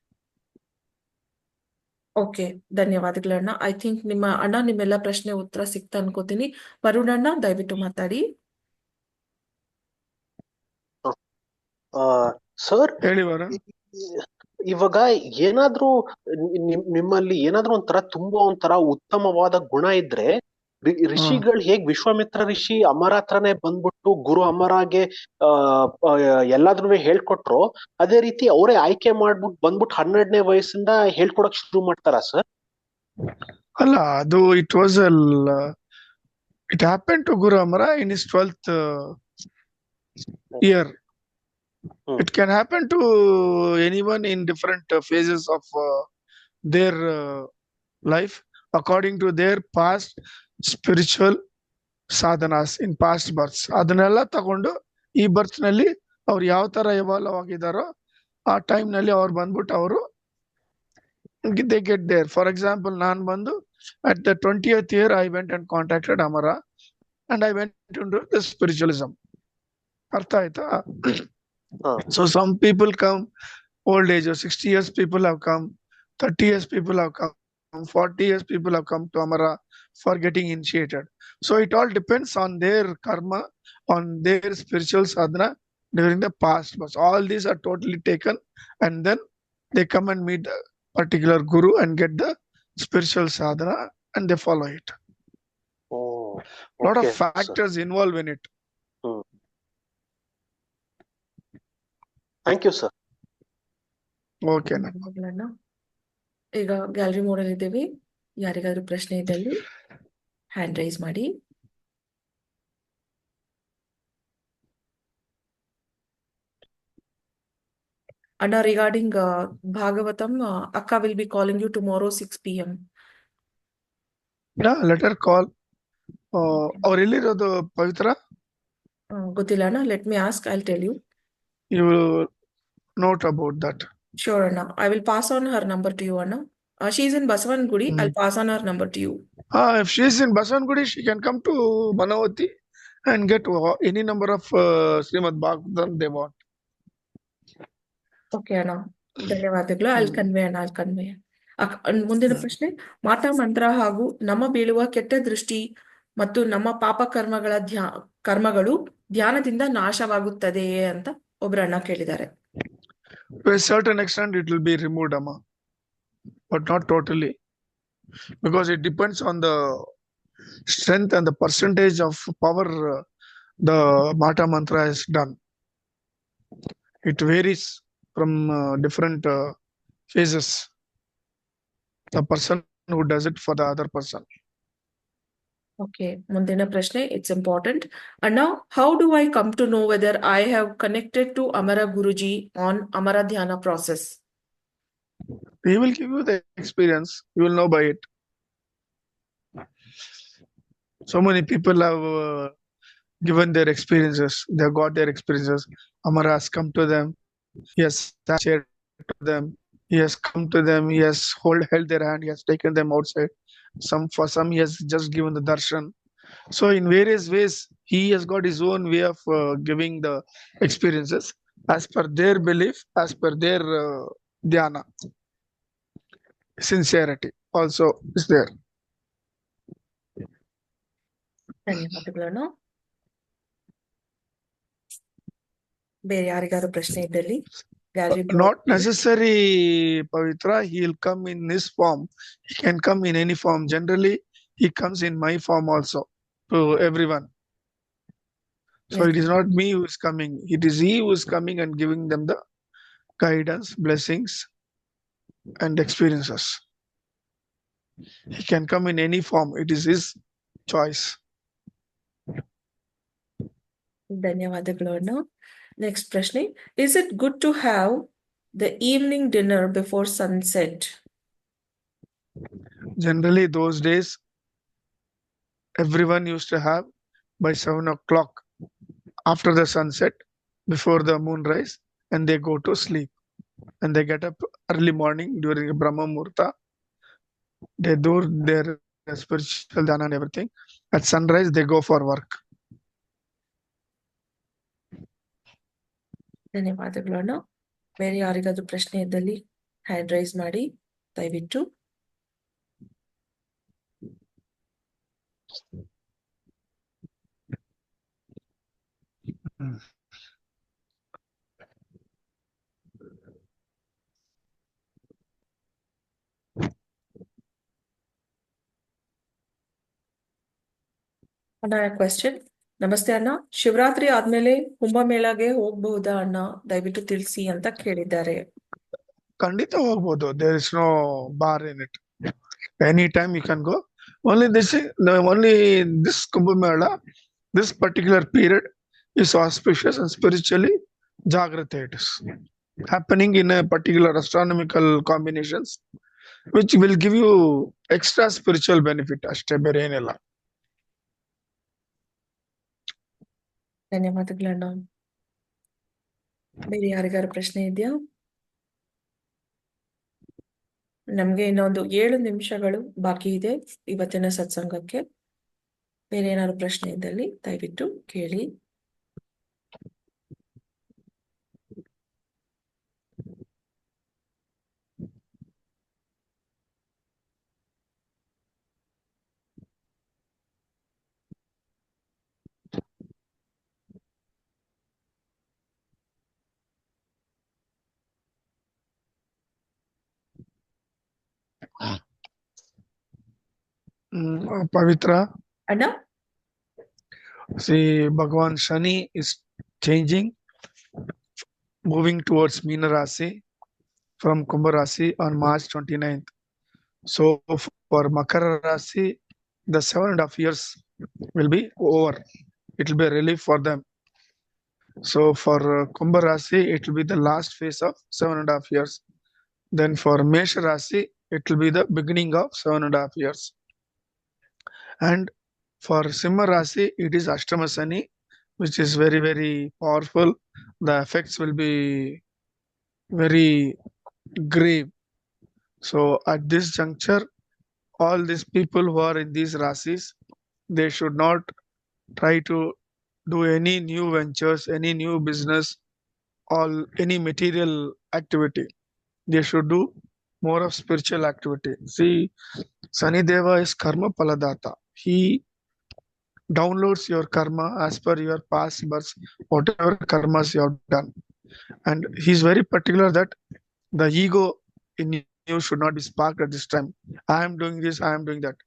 S2: Okay, ಧನ್ಯವಾದಗಳಣ್ಣ. ಐ ಥಿಂಕ್ ನಿಮ್ಮೆಲ್ಲ ಪ್ರಶ್ನೆ ಉತ್ತರ ಸಿಕ್ತ ಅನ್ಕೋತೀನಿ. ವರುಣ್ ಅಣ್ಣ, ದಯವಿಟ್ಟು ಮಾತಾಡಿ.
S6: ಸರ್,
S3: ಹೇಳಿ ವರ.
S6: ಇವಾಗ ಏನಾದ್ರೂ ನಿಮ್ಮಲ್ಲಿ ಏನಾದ್ರೂ ಒಂಥರ ತುಂಬಾ ಒಂಥರ ಉತ್ತಮವಾದ ಗುಣ ಇದ್ರೆ ಋಷಿಗಳು ಹೇಗ್ ವಿಶ್ವಾಮಿತ್ರ ಋಷಿ ಅಮರ ಹತ್ರನೇ ಬಂದ್ಬಿಟ್ಟು ಗುರು ಅಮರಾಗೆ ಎಲ್ಲಾದ್ರೂ ಹೇಳ್ಕೊಟ್ರು, ಅದೇ ರೀತಿ ಅವರೇ ಆಯ್ಕೆ ಮಾಡ್ಬಿಟ್ಟು ಬಂದ್ಬಿಟ್ಟು 12ನೇ ವಯಸ್ಸಿಂದ ಹೇಳ್ಕೊಡಕ್ ಶುರು ಮಾಡ್ತಾರ ಸರ್?
S3: ಅಲ್ಲ, ಅದು it happened to Guru Amara in his 12th year. It can happen to anyone in different phases of their life according to their past spiritual sadhanas in past births. ಅದನ್ನೆಲ್ಲ ತಗೊಂಡು ಈ ಬರ್ತ್ ನಲ್ಲಿ ಅವ್ರು ಯಾವ ತರ ಎವಾಲ್ವ್ ಆಗಿದಾರೋ ಆ ಟೈಮ್ ನಲ್ಲಿ ಅವ್ರು ಬಂದ್ಬಿಟ್ಟು ಅವರು they get there. For example, ನಾನು ಬಂದು at the 20th year I went and contacted Amara and I went into the spiritualism. ಅರ್ಥ ಆಯ್ತಾ? So some people come old age, or 60 years people have come, 30 years people have come, 40 years people have come to Amara for getting initiated. So it all depends on their karma, on their spiritual sadhana during the past. But all these are totally taken and then they come and meet the particular guru and get the spiritual sadhana and they follow it. Lot of factors involved in it.
S6: Thank you sir.
S3: Okay.
S2: ಧನ್ಯವಾದಗಳಣ್ಣ. ಈಗ ಗ್ಯಾಲರಿ ಮೋಡ್ ಅಲ್ಲಿ ಇದ್ದೇವೆ. ಯಾರಿಗಾದ್ರೂ ಪ್ರಶ್ನೆ ಇದ್ದಲ್ಲಿ ಹ್ಯಾಂಡ್ ರೈಸ್ ಮಾಡಿ. ಅಣ್ಣ, ರಿಗಾರ್ಡಿಂಗ್ ಭಾಗವತಂ, ಅಕ್ಕ will be calling you tomorrow 6 PM.
S3: Yeah, let her call. ಅವ್ರು ಎಲ್ಲಿರೋದು ಪವಿತ್ರ?
S2: ಗೊತ್ತಿಲ್ಲ ಅಣ್ಣ. Let me ask, I will tell you.
S3: You will note about that.
S2: Sure ಅಣ್ಣ. I will pass on her number to you ಅಣ್ಣ. She is in Basavangudi. I'll pass on her number to you.
S3: If she is in Basavangudi, she can come to Manavati and get any number of Srimad Bhagavatam they want.
S2: Okay ಅಣ್ಣ, ಧನ್ಯವಾದಗಳು. I'll convey ಅಣ್ಣ, I'll convey. ಮುಂದಿನ ಪ್ರಶ್ನೆ. ಮಾಟ ಮಂತ್ರ ಹಾಗೂ ನಮ್ಮ ಬೀಳುವ ಕೆಟ್ಟ ದೃಷ್ಟಿ ಮತ್ತು ನಮ್ಮ ಪಾಪ ಕರ್ಮಗಳು ಧ್ಯಾನದಿಂದ ನಾಶವಾಗುತ್ತದೆಯೇ ಅಂತ ಒಬ್ರು ಅಣ್ಣ ಕೇಳಿದ್ದಾರೆ.
S3: To a certain extent, it will be removed, Amma, but not totally, because it depends on the strength and the percentage of power the Mata Mantra is done. It varies from different phases. The person who does it for the other person.
S2: Okay, ಮುಂದಿನ ಪ್ರಶ್ನೆ. It's important. ಅಣ್ಣ, how do I come to know whether I have connected to Amara Guruji on Amara Dhyana process?
S3: He will give you the experience. You will know by it. So many people have given their experiences. They have got their experiences. Amara has come to them. He has shared to them. He has come to them. He has held their hand. He has taken them outside. For some, he has just given the darshan. So in various ways, he has got his own way of giving the experiences as per their belief, as per their dhyana. Sincerity also is there.
S2: ಧನ್ಯವಾದಗಳನ್ನು. ಬೇರೆ ಯಾರಿಗಾರು ಪ್ರಶ್ನೆ ಇದ್ದಲ್ಲಿ gallery
S3: Not necessary, Pavitra. He'll come in this form. He can come in any form. Generally, he comes in my form also to everyone. So it is not me who is coming. It is he who is coming and giving them the guidance, blessings, and experiences. He can come in any form. It is his choice.
S2: ಧನ್ಯವಾದಗಳು ಅಣ್ಣ. ನೆಕ್ಸ್ಟ್ ಪ್ರಶ್ನೆ, is it good to have the evening dinner before sunset?
S3: Generally, those days, everyone used to have by 7 o'clock after the sunset, before the moonrise, and they go to sleep. And they get up early morning during Brahma Muhurta. They do their spiritual dana and everything. At sunrise, they go for work.
S2: ಧನ್ಯವಾದಗಳು ಅಣ್ಣ. ಬೇರೆ ಯಾರಿಗಾದ್ರೂ ಪ್ರಶ್ನೆ ಇದ್ದಲ್ಲಿ ಹ್ಯಾಂಡ್ ರೈಸ್ ಮಾಡಿ ದಯವಿಟ್ಟು. ಅಣ್ಣ ಕ್ವೆಶ್ಚನ್. ನಮಸ್ತೆ ಅಣ್ಣ, ಶಿವರಾತ್ರಿ ಆದ್ಮೇಲೆ ಕುಂಭಮೇಳಗೆ ಹೋಗ್ಬಹುದಾ ಅಣ್ಣ, ದಯವಿಟ್ಟು ತಿಳಿಸಿ ಅಂತ ಕೇಳಿದ್ದಾರೆ.
S3: Kandita ಹೋಗ್ಬೋದು. There is no bar in it. Anytime you can go. Only this Kumbh Mela, this particular period is auspicious and spiritually Jagrata it is. Happening in a particular astronomical combinations, which will give you extra spiritual benefit. ಅಷ್ಟೇ ಬೇರೆ ಏನಿಲ್ಲ.
S2: ಧನ್ಯವಾದಗಳಣ್ಣ. ಬೇರೆ ಯಾರಿಗಾರು ಪ್ರಶ್ನೆ ಇದೆಯಾ? ನಮ್ಗೆ ಇನ್ನೊಂದು 7 ನಿಮಿಷಗಳು ಬಾಕಿ ಇದೆ ಇವತ್ತಿನ ಸತ್ಸಂಗಕ್ಕೆ. ಬೇರೆ ಏನಾದ್ರು ಪ್ರಶ್ನೆ ಇದ್ದಲ್ಲಿ ದಯವಿಟ್ಟು ಕೇಳಿ.
S3: Pavitra,
S2: ಅಣ್ಣ,
S3: see, Bhagavan Shani is changing, moving towards Meena Rasi from Kumbha Rasi on March 29th. So for Makara Rasi, the 7.5 years will be over. It will be a relief for them. So for Kumbha Rasi, it will be the last phase of 7.5 years. Then for Mesha Rasi, it will be the beginning of 7.5 years. And for Simha Rasi, it is Ashtama Shani, which is very, very powerful. The effects will be very grave. So at this juncture, all these people who are in these Rasis, they should not try to do any new ventures, any new business, or any material activity. They should do more of spiritual activity. See, Shani Deva is karma paladata. He downloads your karma as per your past births, whatever karmas you have done. And he's very particular that the ego in you should not be sparked at this time. I am doing this, I am doing that.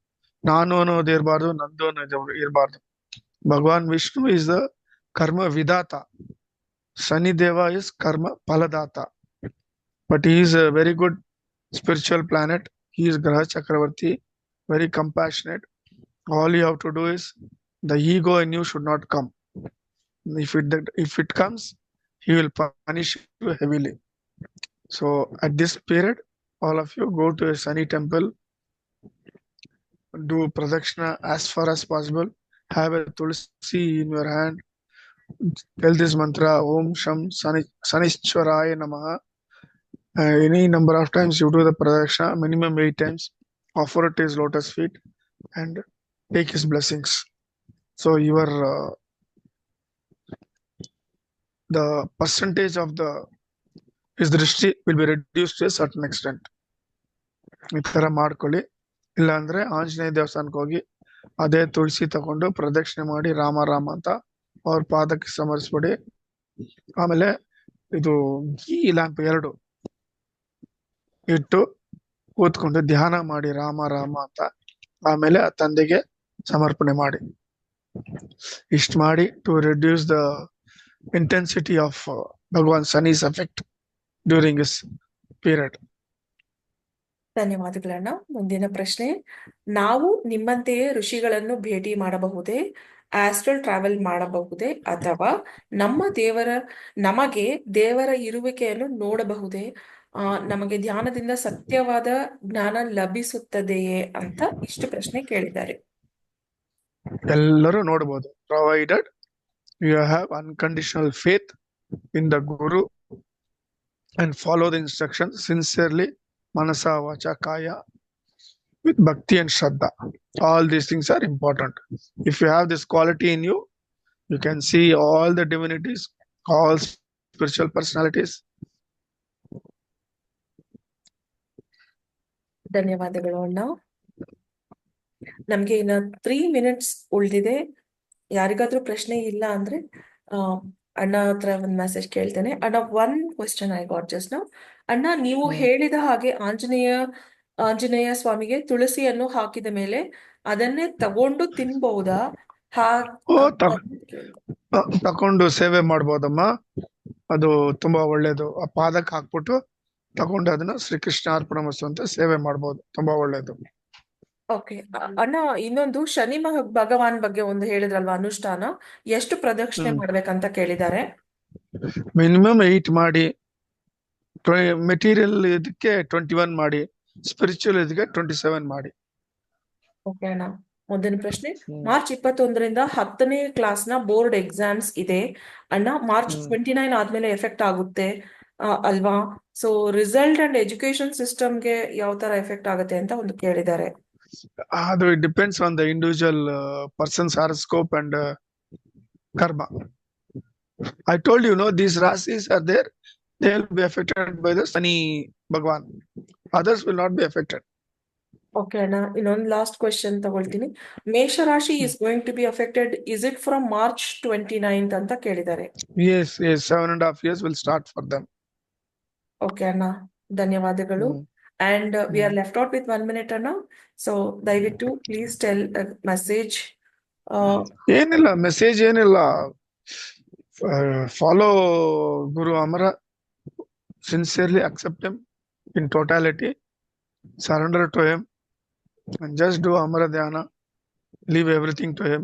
S3: Nano ಅನ್ನೋದು ಇರಬಾರ್ದು, ನಂದು ಅನ್ನೋದು ಇರಬಾರ್ದು. Bhagavan Vishnu is the karma vidata. Shani Deva is karma paladata. But he is a very good spiritual planet. He is Graha Chakravarti, very compassionate. All you have to do is the ego in you should not come. If it comes, he will punish you heavily. So at this period, all of you go to a Shani temple, do pradakshina as far as possible, have a tulsi in your hand, tell this mantra, Om Sham Shanichwaraya Namaha. Any number of times you do the pradakshina, minimum 8 times, offer it his lotus feet and take his blessings. So your the percentage of the his drishti will be reduced to a certain extent. ಈ ತರ ಮಾಡ್ಕೊಳ್ಳಿ. ಇಲ್ಲ ಅಂದ್ರೆ ಆಂಜನೇಯ ದೇವಸ್ಥಾನಕ್ಕೆ ಹೋಗಿ ಅದೇ ತುಳಸಿ ತಗೊಂಡು ಪ್ರದಕ್ಷಿಣೆ ಮಾಡಿ ರಾಮ ರಾಮ ಅಂತ ಅವ್ರ ಪಾದಕ್ಕೆ ಸಮರ್ಪಿಸ್ಬಿಡಿ. ಆಮೇಲೆ ಇದು ಘೀ ಲ್ಯಾಂಪ್ 2 ಇಟ್ಟು ಕೂತ್ಕೊಂಡು ಧ್ಯಾನ ಮಾಡಿ ರಾಮ ರಾಮ ಅಂತ. ಆಮೇಲೆ ಆ ತಂದೆಗೆ ಸಮರ್ಪಣೆ ಮಾಡಿ. ಇಷ್ಟು ಮಾಡಿ to reduce the intensity of Bhagwan Shani's effect during his period.
S2: ಧನ್ಯವಾದಗಳನ್ನ. ಮುಂದಿನ ಪ್ರಶ್ನೆ, ನಾವು ನಿಮ್ಮಂತೆಯೇ ಋಷಿಗಳನ್ನು ಭೇಟಿ ಮಾಡಬಹುದೇ, ಆಸ್ಟ್ರಲ್ ಟ್ರಾವೆಲ್ ಮಾಡಬಹುದೇ, ಅಥವಾ ನಮಗೆ ದೇವರ ಇರುವಿಕೆಯನ್ನು ನೋಡಬಹುದೇ, ನಮಗೆ ಧ್ಯಾನದಿಂದ ಸತ್ಯವಾದ ಜ್ಞಾನ ಲಭಿಸುತ್ತದೆಯೇ ಅಂತ ಇಷ್ಟು ಪ್ರಶ್ನೆ ಕೇಳಿದ್ದಾರೆ.
S3: ಎಲ್ಲರೂ ನೋಡಬಹುದು, provided you have unconditional faith in the Guru and follow the instructions sincerely, manasa, vacha, kaya, with bhakti and shraddha. All these things are important. If you have this quality in you, you can see all the divinities, all spiritual personalities.
S2: ಧನ್ಯವಾದಗಳು ಅಣ್ಣ. ನಮ್ಗೆ ಇನ್ನ 3 minutes ಉಳಿದಿದೆ. ಯಾರಿಗಾದ್ರೂ ಪ್ರಶ್ನೆ ಇಲ್ಲ ಅಂದ್ರೆ ಅಣ್ಣ ಹತ್ರ ಒಂದ್ ಮೆಸೇಜ್ ಕೇಳ್ತೇನೆ. ಅಣ್ಣ, 1 question I got just now. ಅಣ್ಣ, ನೀವು ಹೇಳಿದ ಹಾಗೆ ಆಂಜನೇಯ ಸ್ವಾಮಿಗೆ ತುಳಸಿಯನ್ನು ಹಾಕಿದ ಮೇಲೆ ಅದನ್ನೇ ತಗೊಂಡು ತಿನ್ಬಹುದಾ?
S3: ತಕೊಂಡು ಸೇವೆ ಮಾಡ್ಬೋದಮ್ಮ. ಅದು ತುಂಬಾ ಒಳ್ಳೇದು. ಆ ಪಾದಕ್ಕೆ ಹಾಕ್ಬಿಟ್ಟು ತಗೊಂಡು ಅದನ್ನ ಶ್ರೀಕೃಷ್ಣ ಅರ್ಪಣಮಸ್ತು ಅಂತ ಸೇವೆ ಮಾಡ್ಬೋದು. ತುಂಬಾ ಒಳ್ಳೇದು.
S2: ಓಕೆ ಅಣ್ಣ, ಇನ್ನೊಂದು ಶನಿ ಭಗವಾನ್ ಬಗ್ಗೆ ಒಂದು ಹೇಳಿದ್ರಲ್ವಾ, ಅನುಷ್ಠಾನ ಎಷ್ಟು ಪ್ರದಕ್ಷಿಣೆ ಮಾಡ್ಬೇಕಂತ ಕೇಳಿದ್ದಾರೆ.
S3: ಮಿನಿಮಮ್ 8 ಮಾಡಿ, ಮೆಟೀರಿಯಲ್ ಇದಕ್ಕೆ 21 ಮಾಡಿ, ಸ್ಪಿರಿಚುವಲ್ ಇದಕ್ಕೆ 27 ಮಾಡಿ.
S2: ಓಕೆ ಅಣ್ಣ. ಮುಂದಿನ ಪ್ರಶ್ನೆ, ಮಾರ್ಚ್ 21ರಿಂದ 10ನೇ ಕ್ಲಾಸ್ನ ಬೋರ್ಡ್ ಎಕ್ಸಾಮ್ಸ್ ಇದೆ ಅಣ್ಣ. ಮಾರ್ಚ್ 29 ಆದ್ಮೇಲೆ ಎಫೆಕ್ಟ್ ಆಗುತ್ತೆ ಅಲ್ವಾ? ಸೊ ರಿಸಲ್ಟ್ ಅಂಡ್ ಎಜುಕೇಶನ್ ಸಿಸ್ಟಮ್ಗೆ ಯಾವ ತರ ಎಫೆಕ್ಟ್ ಆಗುತ್ತೆ ಅಂತ ಒಂದು ಕೇಳಿದ್ದಾರೆ.
S3: ಅದು it depends on the individual person's horoscope and karma. I told you, these rasis are there. They will be affected by the Shani Bhagwan. Others will not be affected.
S2: Okay ಅಣ್ಣ, ಇನ್ನೊಂದು ಲಾಸ್ಟ್ ಕ್ವೆಶ್ಚನ್ ತಗೊಳ್ತೀನಿ. ಮೇಷರಾಶಿ is going to be affected. Is it from March 29th ಅಂತ ಕೇಳಿದ್ದಾರೆ.
S3: Yes, 7.5 years will start for them.
S2: Okay ಅಣ್ಣ, ಧನ್ಯವಾದಗಳು. And we are left out with 1 minute ಅಣ್ಣ. So ದಯವಿಟ್ಟು ಪ್ಲೀಸ್ ಟೆಲ್ ಮೆಸೇಜ್.
S3: ಏನಿಲ್ಲ, ಮೆಸೇಜ್ ಏನಿಲ್ಲ. Follow Guru Amara, sincerely accept him in totality, surrender to him, and just do Amara Dhyana. Leave everything to him.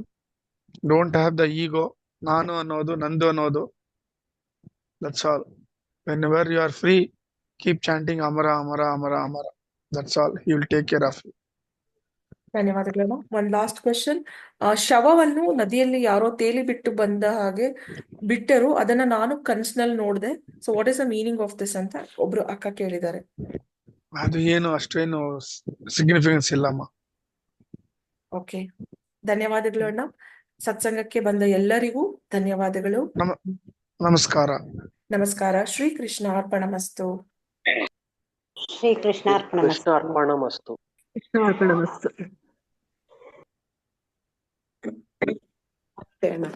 S3: Don't have the ego, Nanu Anodu, Nandu Anodu. That's all. Whenever you are free, keep chanting Amara, Amara, Amara, Amara. That's all. He will take care of you.
S2: ಧನ್ಯವಾದಗಳು. ಒಂದು ಲಾಸ್ಟ್ ಕ್ವೆಶ್ಚನ್, ಶವವನ್ನು ನದಿಯಲ್ಲಿ ಯಾರೋ ತೇಲಿ ಬಿಟ್ಟು ಬಂದ ಹಾಗೆ ಬಿಟ್ಟರು, ಅದನ್ನ ನಾನು ಕನಸಿನಲ್ಲಿ ನೋಡಿದೆ. So what is the meaning of this ಅಂತ ಒಬ್ರು ಅಕ್ಕ ಕೇಳಿದ್ದಾರೆ.
S3: ಅದು ಏನು ಅಷ್ಟೇನು ಸಿಗ್ನಿಫಿಕೆನ್ಸ್ ಇಲ್ಲಮ್ಮ.
S2: ಓಕೆ, ಧನ್ಯವಾದಗಳು ಅಣ್ಣ. ಸತ್ಸಂಗಕ್ಕೆ ಬಂದ ಎಲ್ಲರಿಗೂ ಧನ್ಯವಾದಗಳು.
S3: ನಮಸ್ಕಾರ.
S2: ನಮಸ್ಕಾರ. ಶ್ರೀಕೃಷ್ಣ ಅರ್ಪಣಮಸ್ತು.
S8: ಶ್ರೀಕೃಷ್ಣ ಅರ್ಪಣಮಸ್ತು.
S6: ಅರ್ಪಣಮಸ್ತು.
S8: ಕೃಷ್ಣ ಅರ್ಪಣಮಸ್ತು.
S2: ಅಣ್ಣ.